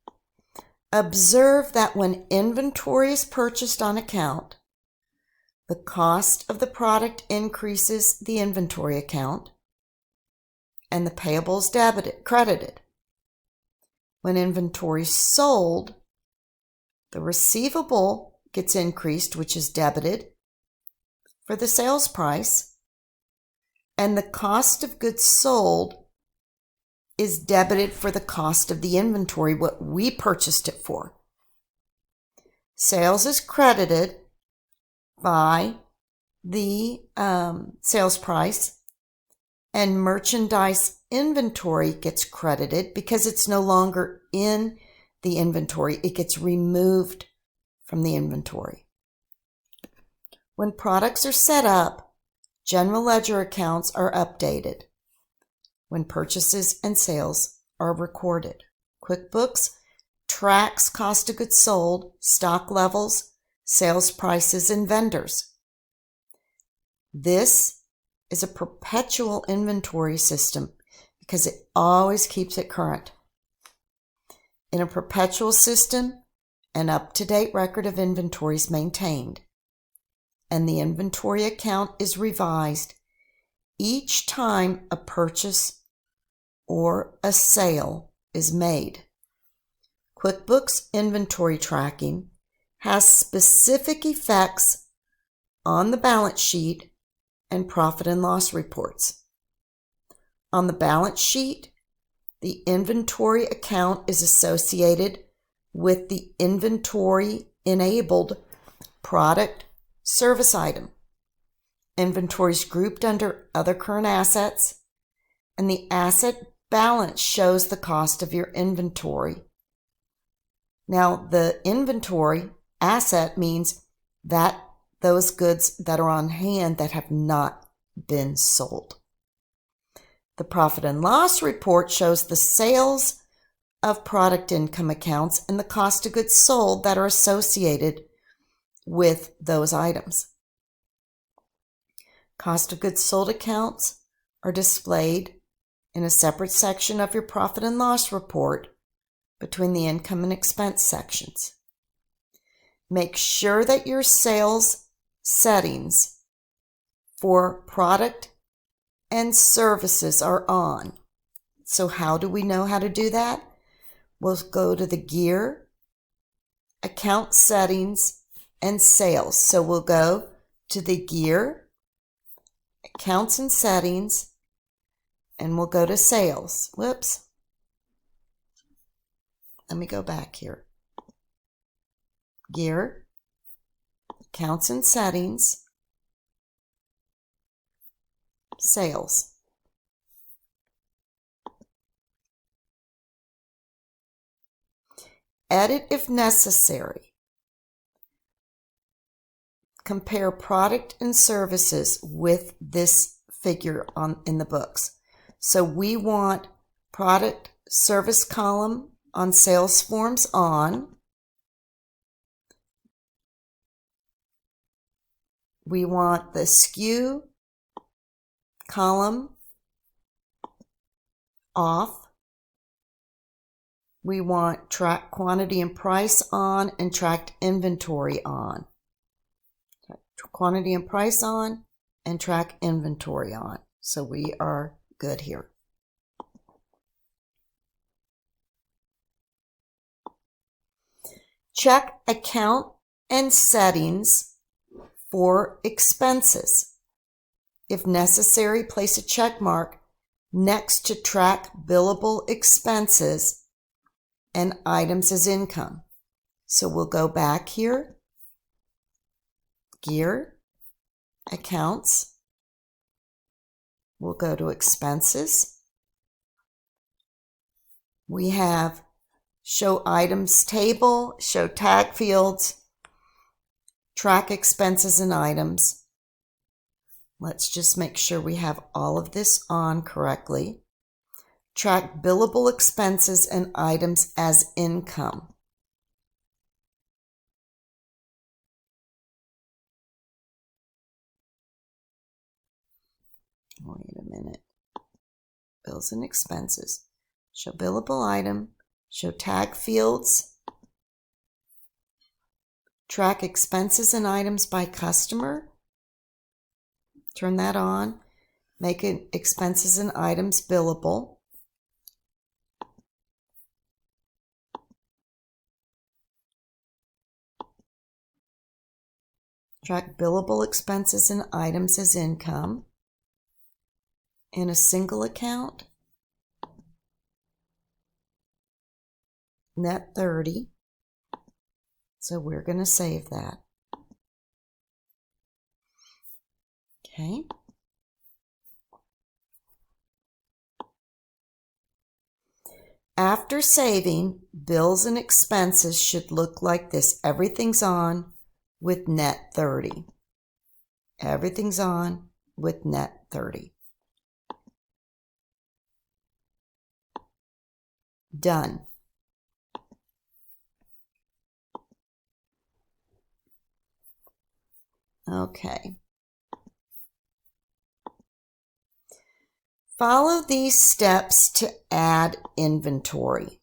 observe that when inventory is purchased on account, the cost of the product increases the inventory account and the payables credited. When inventory is sold, the receivable gets increased, which is debited for the sales price, and the cost of goods sold is debited for the cost of the inventory, what we purchased it for. Sales is credited by the sales price, and merchandise inventory gets credited because it's no longer in the inventory. It gets removed from the inventory. When products are set up, general ledger accounts are updated. When purchases and sales are recorded. QuickBooks tracks cost of goods sold, stock levels, sales prices, and vendors. This is a perpetual inventory system because it always keeps it current. In a perpetual system, an up-to-date record of inventory is maintained, and the inventory account is revised each time a purchase or a sale is made. QuickBooks inventory tracking has specific effects on the balance sheet and profit and loss reports. On the balance sheet, the inventory account is associated with the inventory-enabled product service item. Inventory is grouped under other current assets, and the asset balance shows the cost of your inventory. Now, the inventory asset means that those goods that are on hand that have not been sold. The profit and loss report shows the sales of product income accounts and the cost of goods sold that are associated with those items. Cost of goods sold accounts are displayed in a separate section of your profit and loss report between the income and expense sections. Make sure that your sales settings for product and services are on. So how do we know how to do that? We'll go to the gear, account settings, and sales. So we'll go to the gear, accounts and settings, and we'll go to sales. Whoops. Let me go back here. Gear, accounts and settings, sales. Edit if necessary. Compare product and services with this figure in the books. So we want product service column on sales forms on. We want the SKU column off. We want track quantity and price on and tracked inventory on. Quantity and price on and track inventory on. So we are good here. Check account and settings for expenses. If necessary, place a check mark next to track billable expenses and items as income. So we'll go back here, gear, accounts, we'll go to expenses. We have show items table, show tag fields, track expenses and items. Let's just make sure we have all of this on correctly. Track billable expenses and items as income. Wait a minute. Bills and expenses. Show billable item. Show tag fields. Track expenses and items by customer. Turn that on. Make it expenses and items billable. Track billable expenses and items as income in a single account. net 30. So we're going to save that. Okay. After saving, bills and expenses should look like this. Everything's on with net 30. Everything's on with net 30. Done. Okay. Follow these steps to add inventory.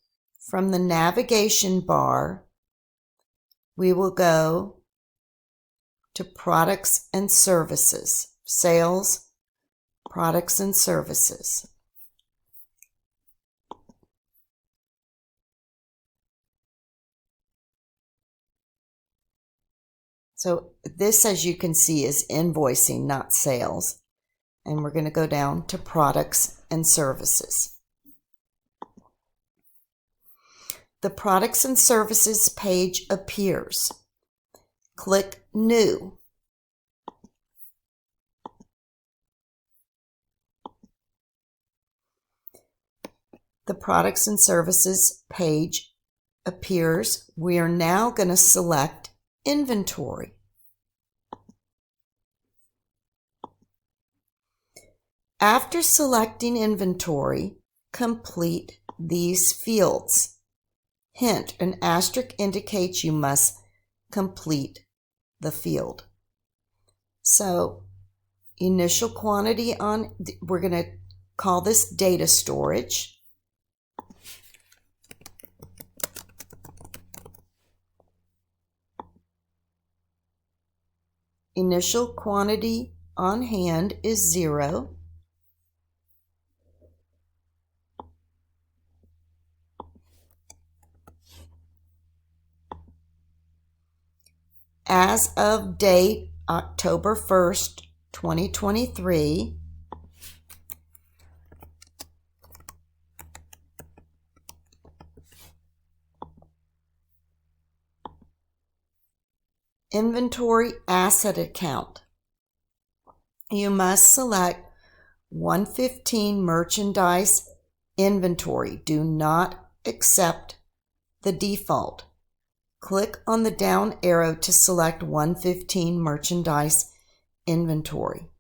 From the navigation bar, we will go to Products and Services, Sales, Products and Services. So this, as you can see, is invoicing, not sales. And we're going to go down to Products and Services. The Products and Services page appears. Click New. The Products and Services page appears. We are now going to select Inventory. After selecting Inventory, complete these fields. Hint, an asterisk indicates you must complete the field. So, initial quantity on, we're going to call this data storage. Initial quantity on hand is 0. As of date, October 1st, 2023, Inventory Asset Account. You must select 115 Merchandise Inventory. Do not accept the default. Click on the down arrow to select 115 Merchandise Inventory.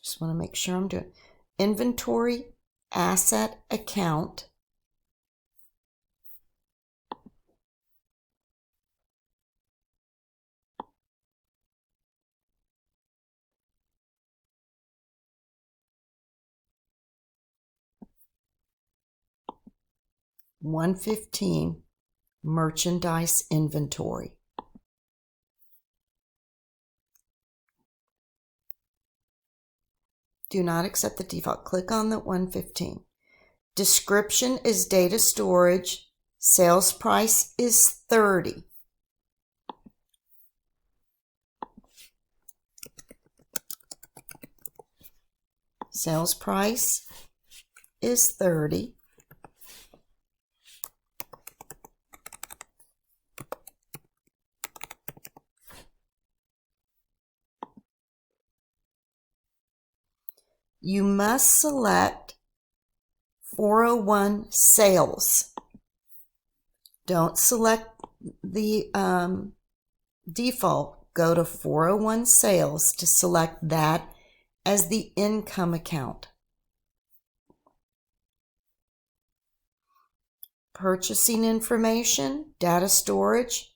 Just want to make sure I'm doing Inventory Asset Account. $115 Merchandise Inventory. Do not accept the default. Click on the 115. Description is data storage. Sales price is 30. Sales price is 30. You must select 401 sales. Don't select the default. Go to 401 sales to select that as the income account. Purchasing information, data storage.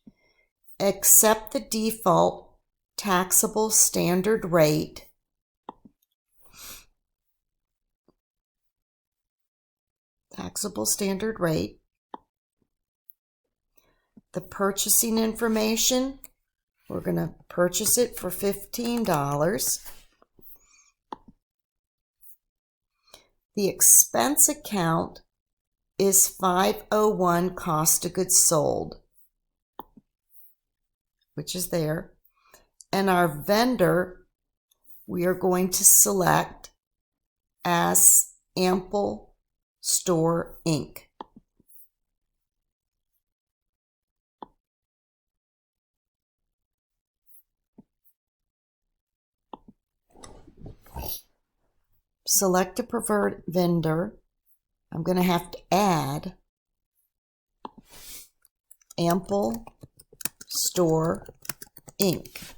Accept the default taxable standard rate. Taxable standard rate. The purchasing information, we're going to purchase it for $15. The expense account is 501 cost of goods sold, which is there. And our vendor, we are going to select as Ample Store Inc. Select a preferred vendor. I'm going to have to add Ample Store Inc.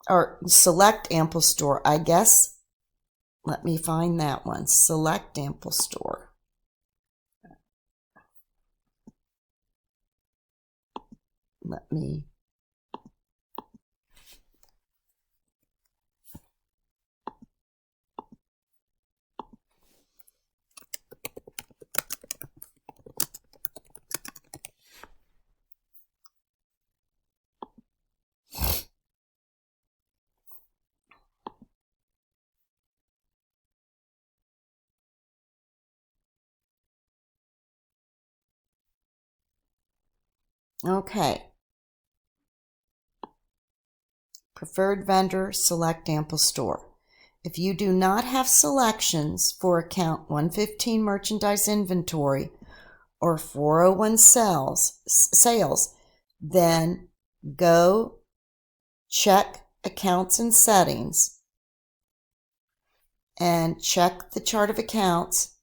Or select Ample Store, I guess. Let me find that one. Select Ample Store. Let me. Okay. Preferred vendor, select Ample Store. If you do not have selections for account 115 merchandise inventory or 401 sales, then go check accounts and settings and check the chart of accounts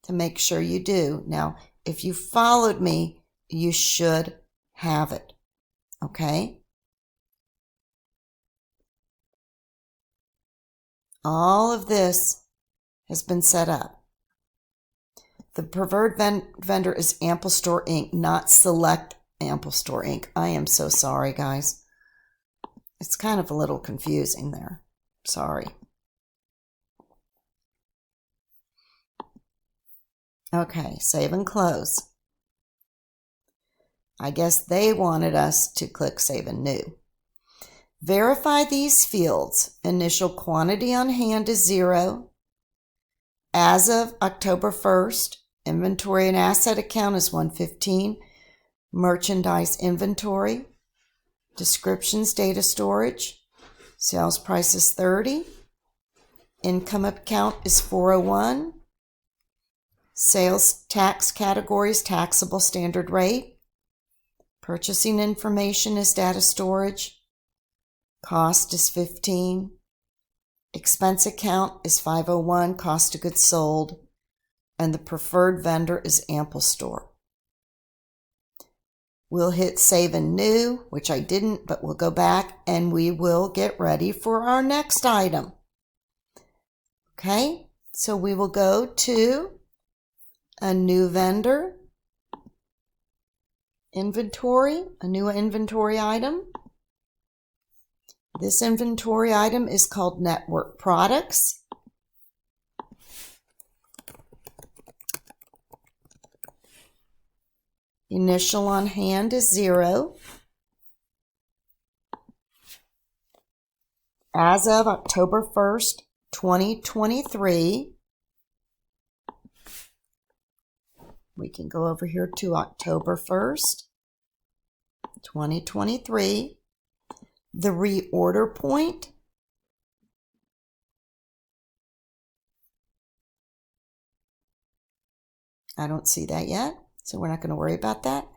to make sure you do. Now, if you followed me, you should have it. Okay? All of this has been set up. The preferred vendor is Ample Store Inc., not Select Ample Store Inc. I am so sorry, guys. It's kind of a little confusing there. Sorry. Okay, save and close. I guess they wanted us to click Save and New. Verify these fields. Initial quantity on hand is 0. As of October 1st, inventory and asset account is 115. Merchandise inventory. Descriptions, data storage. Sales price is 30. Income account is 401. Sales tax categories, taxable standard rate. Purchasing information is data storage. Cost is 15. Expense account is 501, cost of goods sold. And the preferred vendor is Ample Store. We'll hit Save and New, which I didn't, but we'll go back and we will get ready for our next item. Okay, so we will go to a new vendor, inventory, a new inventory item. This inventory item is called Network Products. Initial on hand is 0. As of October 1st, 2023, we can go over here to October 1st, 2023. The reorder point I don't see that yet, so we're not going to worry about that.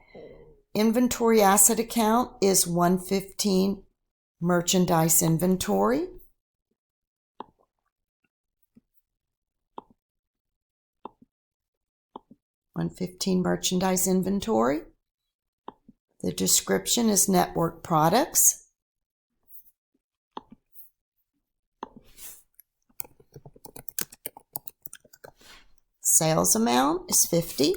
Inventory asset account is 115 merchandise inventory. Merchandise inventory. The description is Network Products. Sales amount is 50.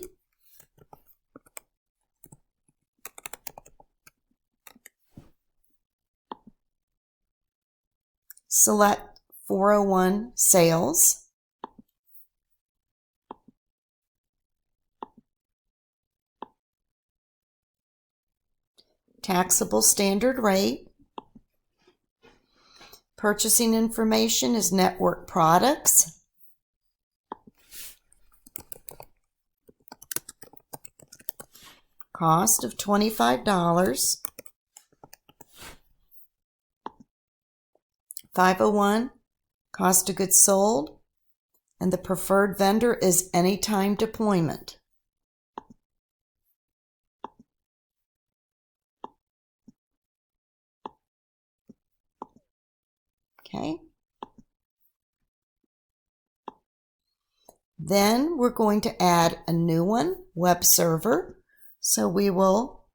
Select 401 sales. Taxable standard rate. Purchasing information is network products. Cost of $25. 501, cost of goods sold, and the preferred vendor is anytime deployment. Okay. Then we're going to add a new one, web server. So we will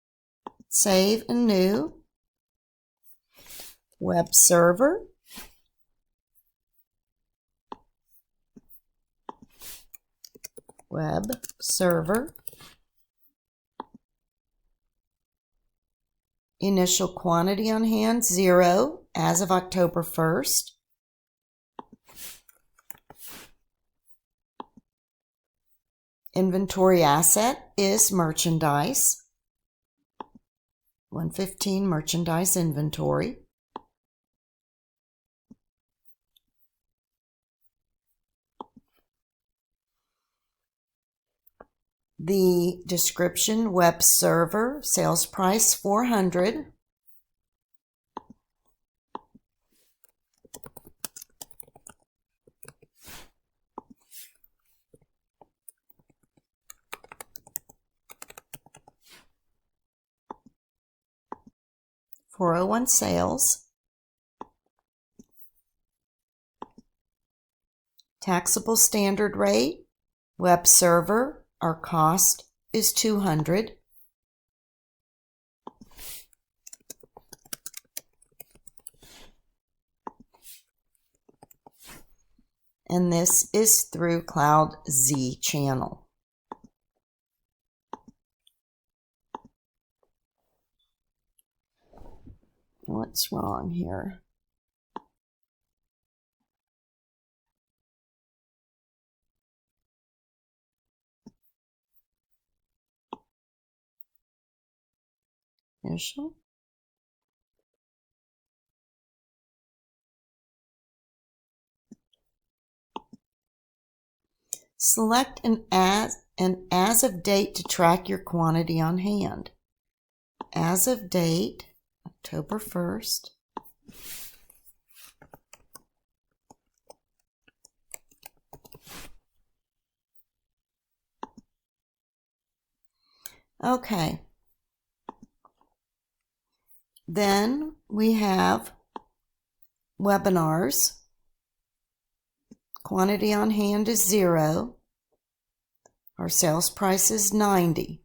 save a new web server. Web server. Initial quantity on hand, 0 as of October 1st. Inventory asset is merchandise. 115 merchandise inventory. The description, web server, sales price 400. $401 sales. Taxable standard rate, web server, our cost is $200. And this is through Cloud Z channel. What's wrong here? Initial. Select an as of date to track your quantity on hand. As of date, October 1st. Okay. Then we have webinars. Quantity on hand is 0. Our sales price is 90.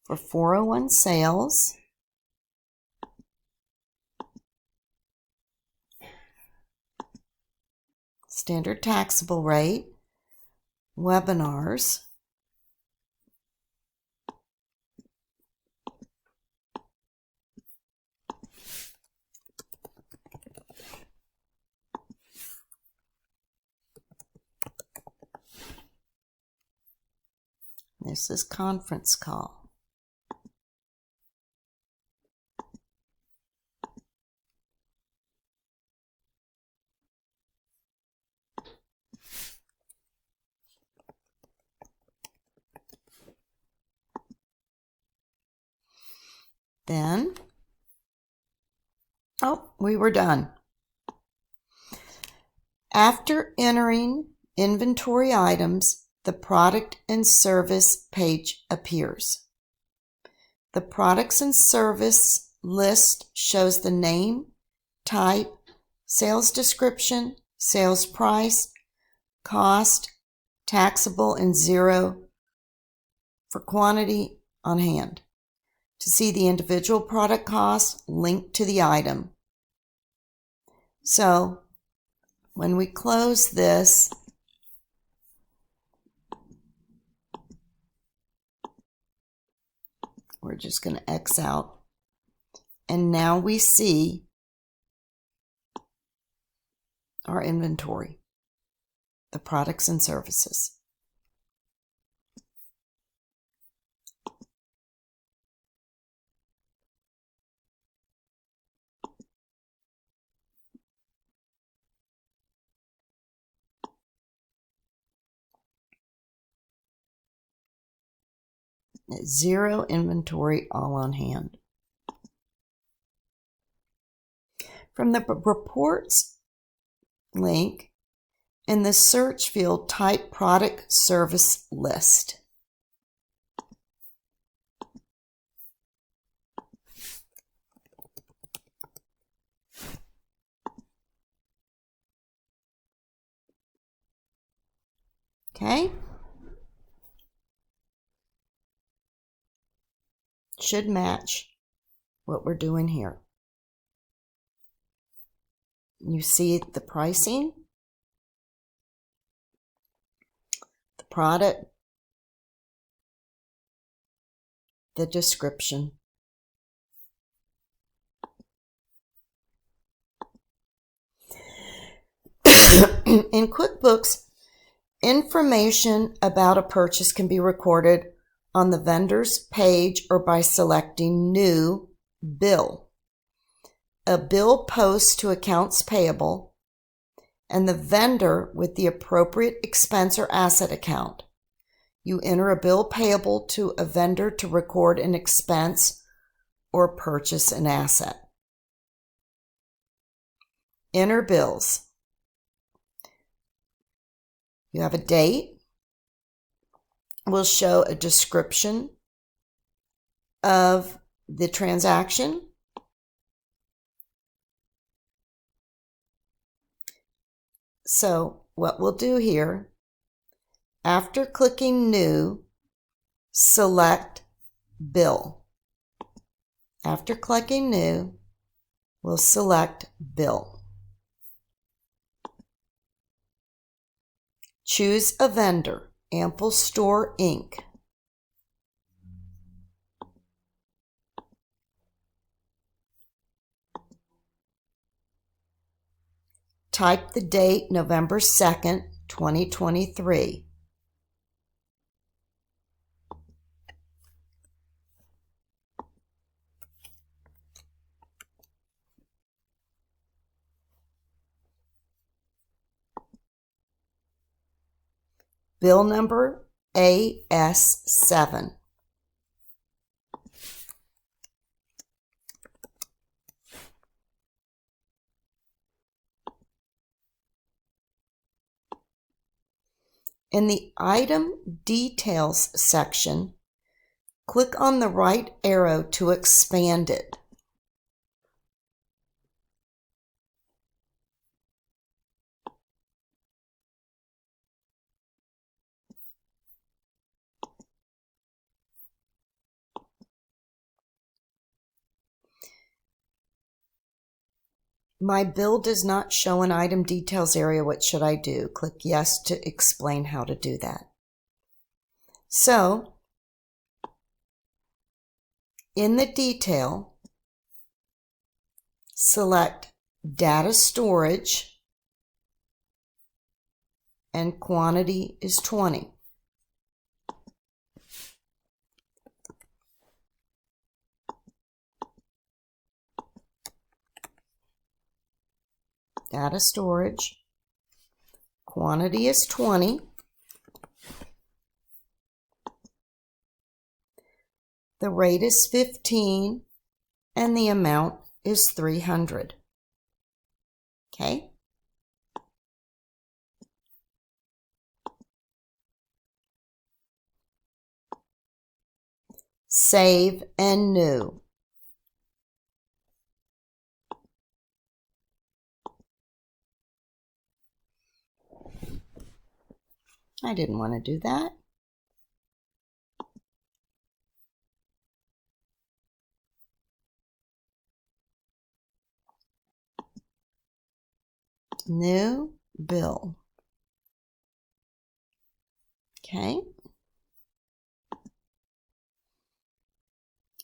For 401 sales, standard taxable rate, webinars, this is conference call. Then, we were done. After entering inventory items, the product and service page appears. The products and service list shows the name, type, sales description, sales price, cost, taxable, and 0 for quantity on hand. To see the individual product costs, link to the item. So when we close this, We're just going to X out. And now we see our inventory, the products and services. Zero inventory, all on hand. From the reports link, in the search field, type product service list. Okay. Should match what we're doing here. You see the pricing, the product, the description. In QuickBooks, information about a purchase can be recorded on the vendor's page or by selecting New Bill. A bill posts to accounts payable and the vendor with the appropriate expense or asset account. You enter a bill payable to a vendor to record an expense or purchase an asset. Enter bills. You have a date. We'll show a description of the transaction. So what we'll do here, after clicking New, select Bill. After clicking New, we'll select Bill. Choose a vendor, Ample Store Inc. Type the date November 2nd, 2023. Bill number AS7. In the Item Details section, click on the right arrow to expand it. My bill does not show an item details area. What should I do? Click yes to explain how to do that. So, in the detail, select data storage and quantity is 20. Data storage, quantity is 20. The rate is 15 and the amount is 300. Okay? Save and new. I didn't want to do that. New bill. Okay.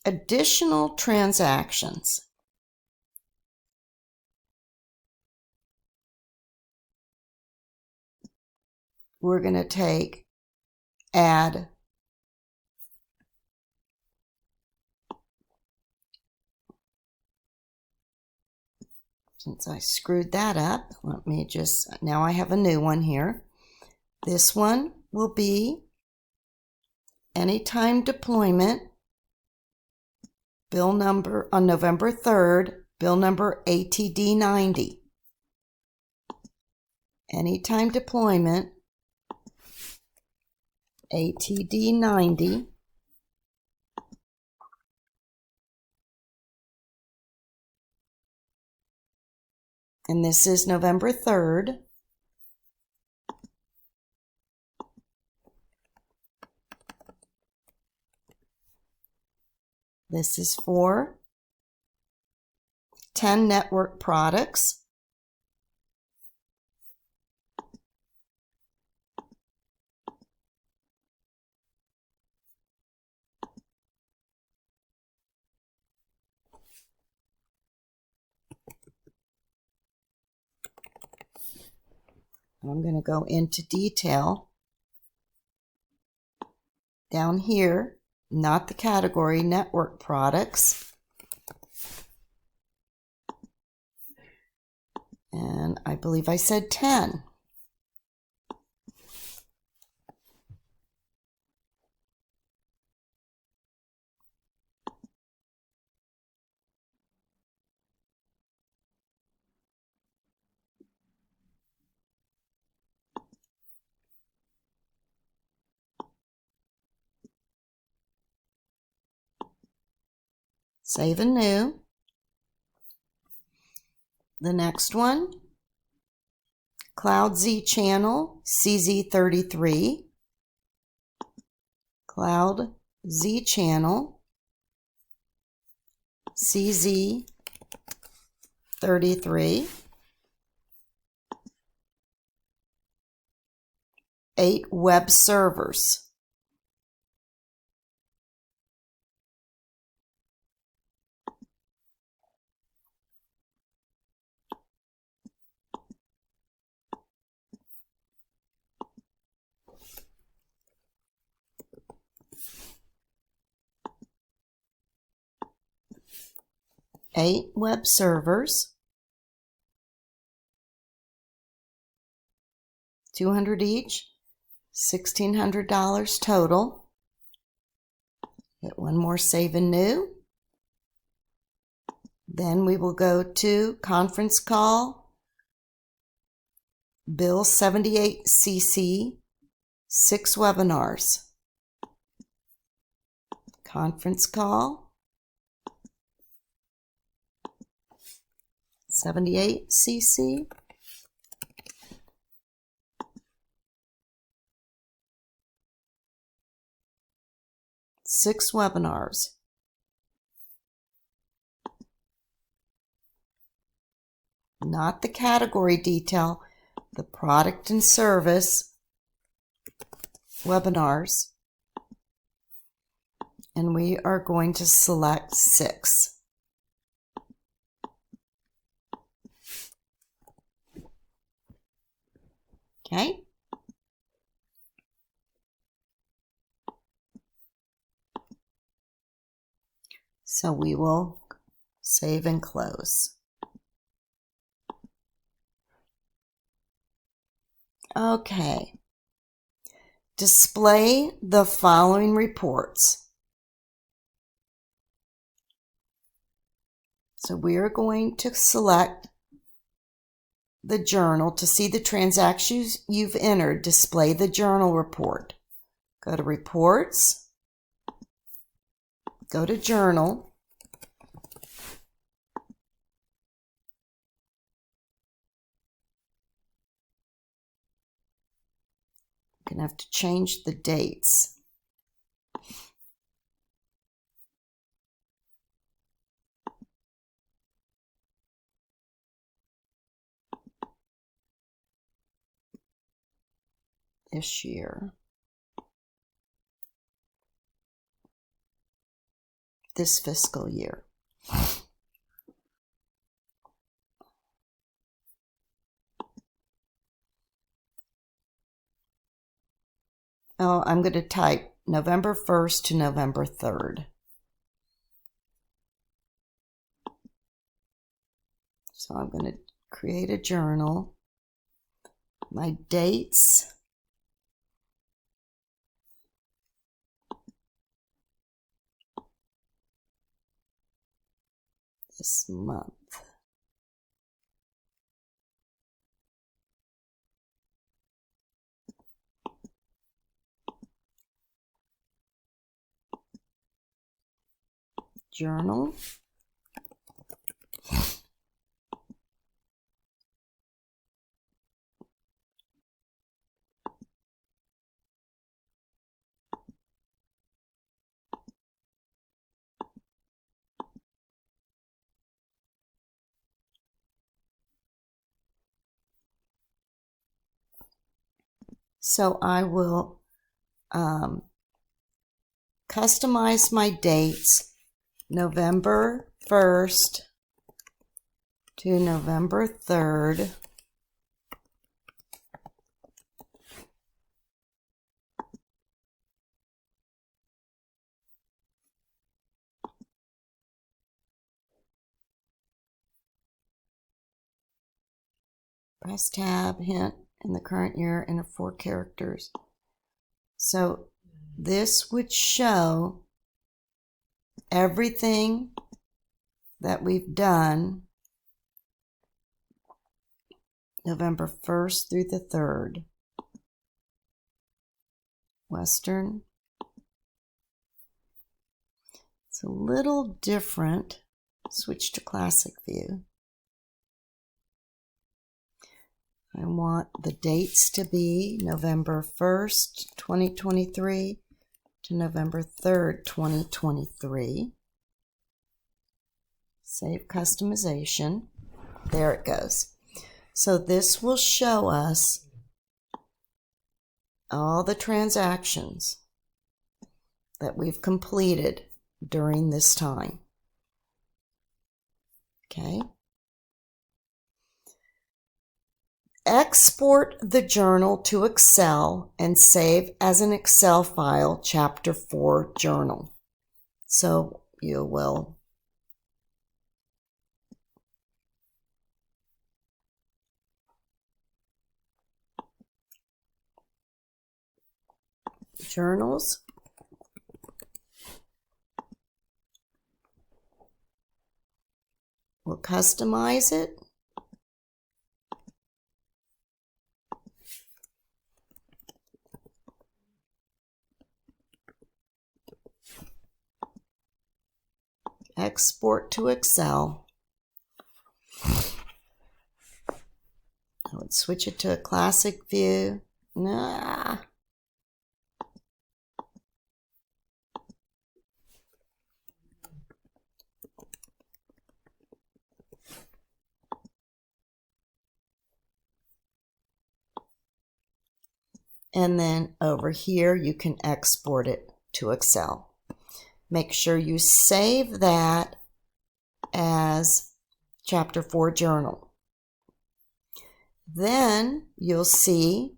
additional transactions. We're going to add since I screwed that up, let me now I have a new one here. This one will be anytime deployment, bill number on November 3rd, bill number ATD 90. Anytime deployment, ATD 90. And this is November 3rd. This is for 10 network products. I'm going to go into detail down here, not the category, network products. And I believe I said 10. Save and new. The next one, Cloud Z channel CZ33. Cloud Z channel CZ33. 8 web servers. Eight web servers, 200 each, $1,600 total. Hit one more save and new. Then we will go to conference call, bill 78cc, 6 webinars. Conference call, 78cc. Six webinars. Not the category detail, the product and service webinars. And we are going to select 6. Okay. So we will save and close. Okay. Display the following reports. So we are going to select the journal to see the transactions you've entered. Display the journal report. Go to reports. Go to journal. You're going to have to change the dates. This year. this fiscal year. Oh, I'm going to type November 1st to November 3rd. So I'm going to create a journal. My dates. This month. Journal. So I will customize my dates November 1st to November 3rd. Press tab, hint, in the current year, enter 4 characters. So this would show everything that we've done November 1st through the 3rd. Western. It's a little different. Switch to classic view. I want the dates to be November 1st, 2023 to November 3rd, 2023. Save customization. There it goes. So this will show us all the transactions that we've completed during this time. Okay. Export the journal to Excel and save as an Excel file Chapter 4 journal. So you will journals. We'll customize it. Export to Excel. I would switch it to a classic view. Nah. And then over here, you can export it to Excel. Make sure you save that as Chapter 4 journal. Then you'll see,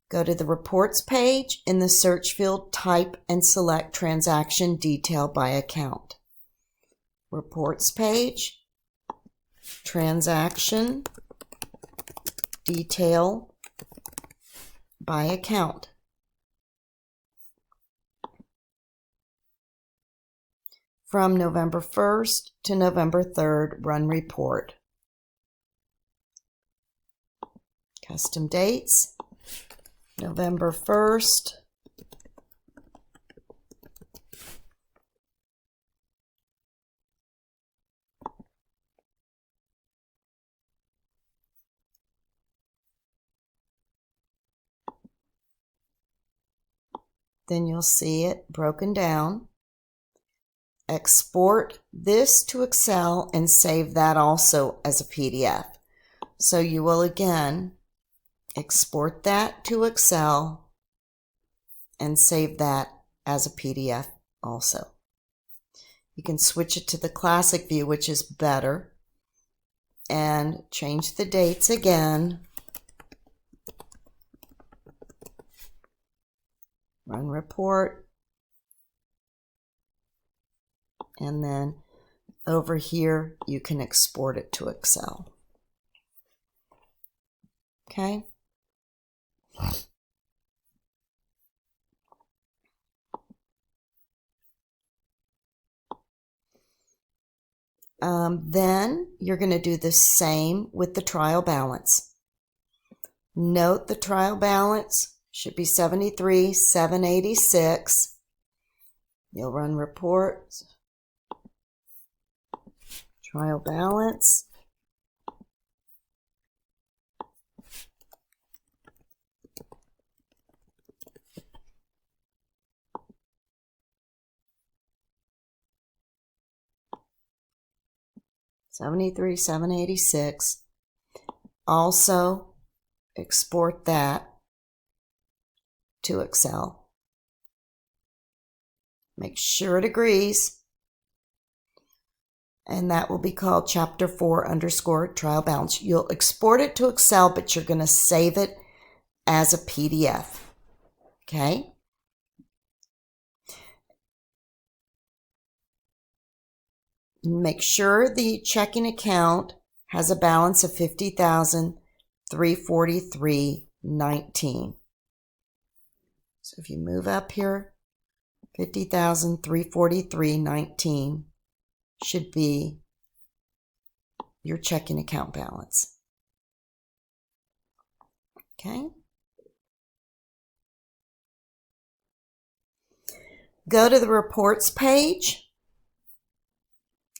go to the reports page. In the search field, type and select transaction detail by account. Reports page, transaction detail by account. From November 1st to November 3rd, run report. Custom dates, November 1st, then you'll see it broken down. Export this to Excel and save that also as a PDF. So you will again export that to Excel and save that as a PDF also. You can switch it to the classic view, which is better, and change the dates again. Run report. And then over here, you can export it to Excel. Okay. Then you're going to do the same with the trial balance. Note the trial balance should be 73,786. You'll run reports. Trial balance. $73,786. Also export that to Excel. Make sure it agrees. And that will be called Chapter 4 _ trial balance. You'll export it to Excel, but you're going to save it as a PDF. Okay? Make sure the checking account has a balance of $50,343.19. So if you move up here, $50,343.19 should be your checking account balance. Okay? Go to the reports page.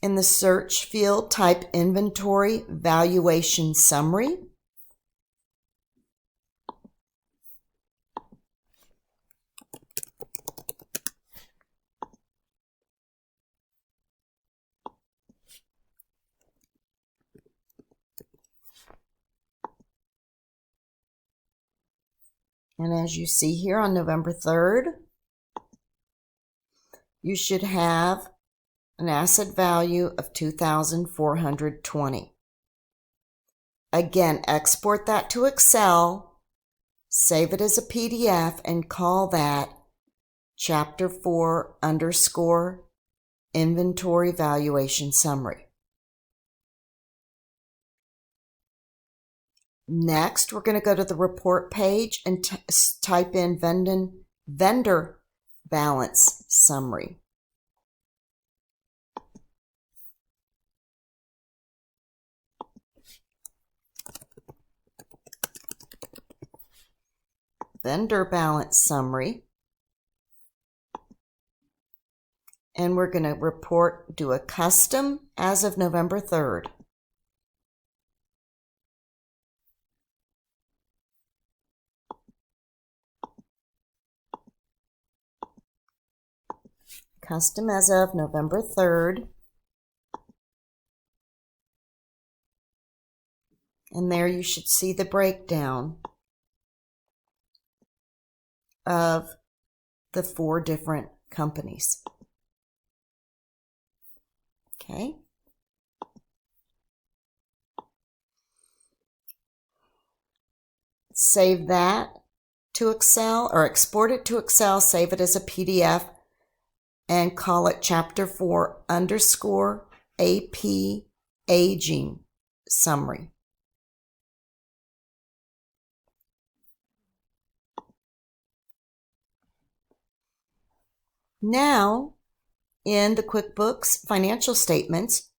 In the search field, type Inventory Valuation Summary. And as you see here on November 3rd, you should have an asset value of $2,420. Again, export that to Excel, save it as a PDF, and call that Chapter 4 _ Inventory Valuation Summary. Next, we're going to go to the report page and type in Vendor Balance Summary. Vendor Balance Summary. And we're going to do a custom as of November 3rd. Custom as of November 3rd. And there you should see the breakdown of the 4 different companies. Okay. Save that to Excel, or export it to Excel, save it as a PDF, and call it Chapter 4 _ AP Aging Summary. Now, in the QuickBooks financial statements,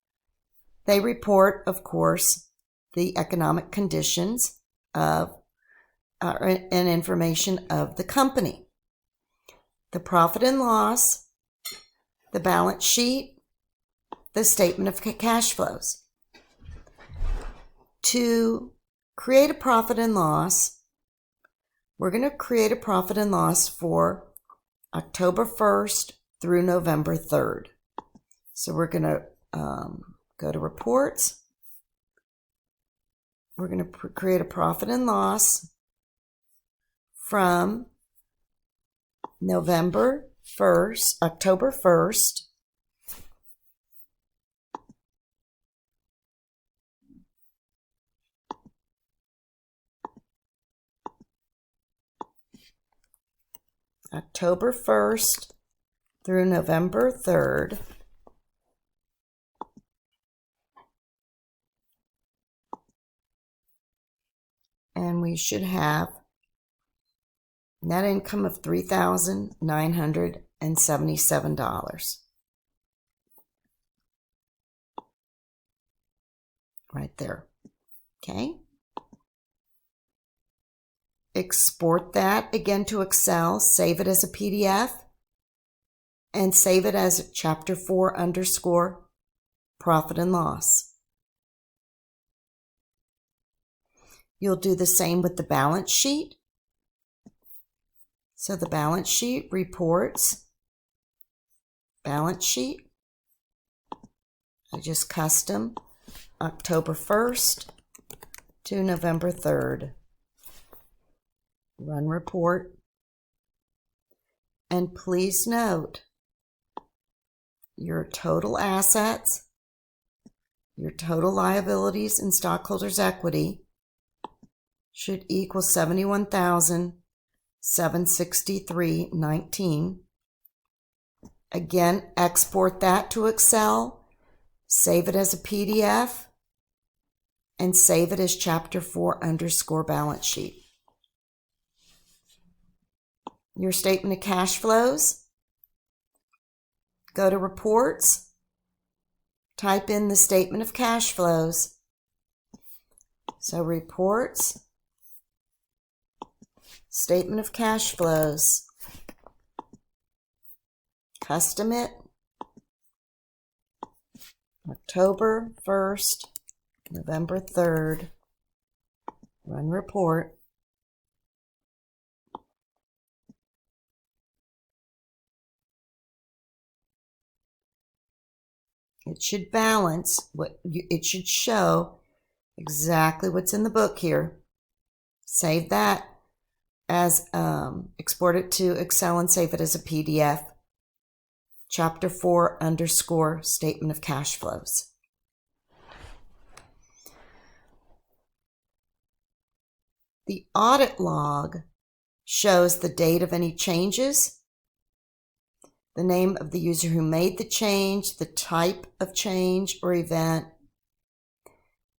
they report, of course, the economic conditions of and information of the company. The profit and loss, the balance sheet, the statement of cash flows. To create a profit and loss, we're going to create a profit and loss for October 1st through November 3rd. So we're going to go to reports. We're going to create a profit and loss from October 1st October 1st through November 3rd. And we should have net income of $3,977. Right there. Okay. Export that again to Excel, save it as a PDF, and save it as chapter 4 _ profit and loss. You'll do the same with the balance sheet. So the balance sheet reports, balance sheet, I just custom October 1st to November 3rd. Run report. And please note, your total assets, your total liabilities and stockholders' equity should equal $71,763.19. Again, export that to Excel, save it as a PDF, and save it as chapter 4 _ balance sheet. Your statement of cash flows, go to reports, type in the statement of cash flows. So reports, statement of cash flows, custom it, October 1st, November 3rd, run report. It should balance, it should show exactly what's in the book here. Save that as, export it to Excel and save it as a PDF. Chapter 4 _ statement of cash flows. The audit log shows the date of any changes, the name of the user who made the change, the type of change or event.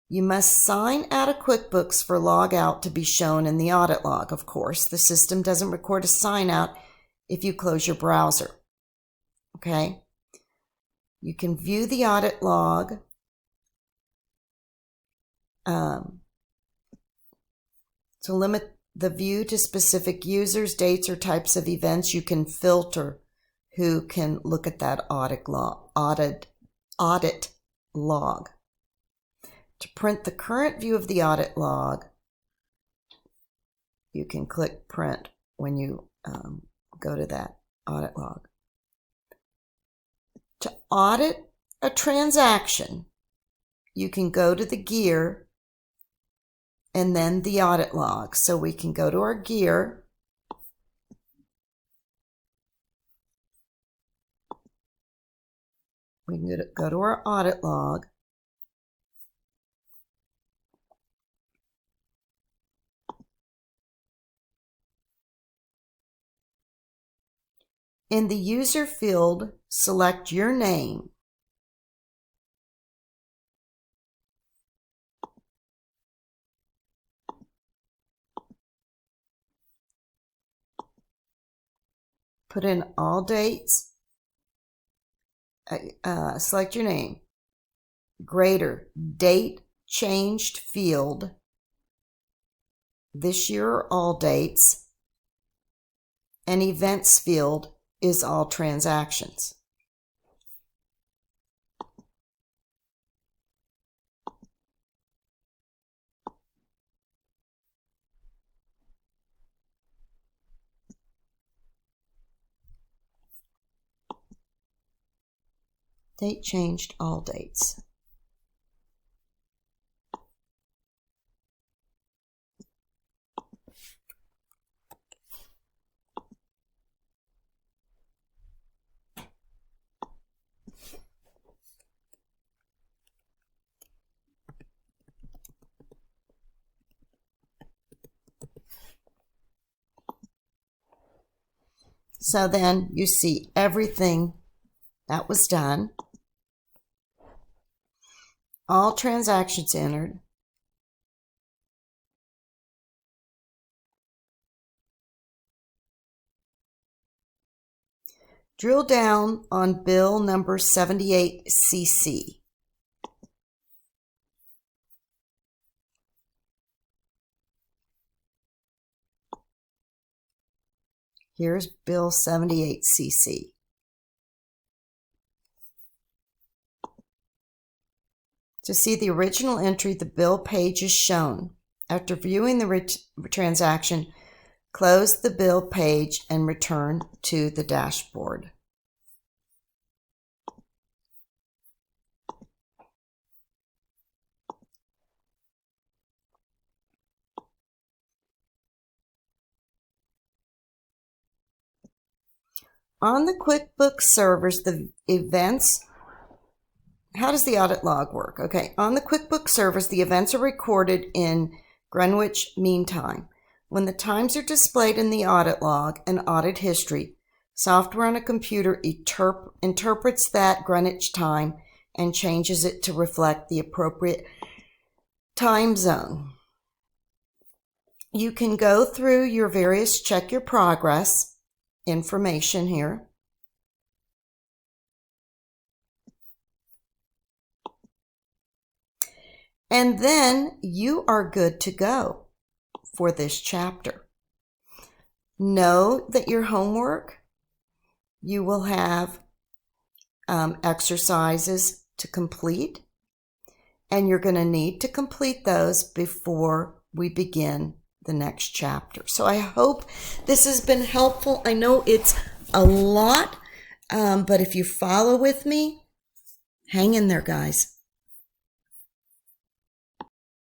You must sign out of QuickBooks for log out to be shown in the audit log, of course. The system doesn't record a sign out if you close your browser. Okay? You can view the audit log. To limit the view to specific users, dates, or types of events, you can filter who can look at that audit log. To print the current view of the audit log, you can click print when you go to that audit log. To audit a transaction, you can go to the gear and then the audit log. So we can go to our gear, we can go to our audit log, in the user field, select your name. Put in all dates. Select your name. Greater date changed field. This year are all dates. And events field is all transactions. Date changed, all dates. So then you see everything that was done. All transactions entered. Drill down on bill number 78CC. Here's bill 78CC. To see the original entry, the bill page is shown. After viewing the transaction, close the bill page and return to the dashboard. On the QuickBooks servers, the events, how does the audit log work? Okay, on the QuickBooks servers, the events are recorded in Greenwich Mean Time. When the times are displayed in the audit log and audit history, software on a computer interprets that Greenwich time and changes it to reflect the appropriate time zone. You can go through your various check your progress information here. And then you are good to go for this chapter. Know that your homework, you will have exercises to complete, and you're going to need to complete those before we begin the next chapter. So I hope this has been helpful. I know it's a lot, but if you follow with me, hang in there, guys.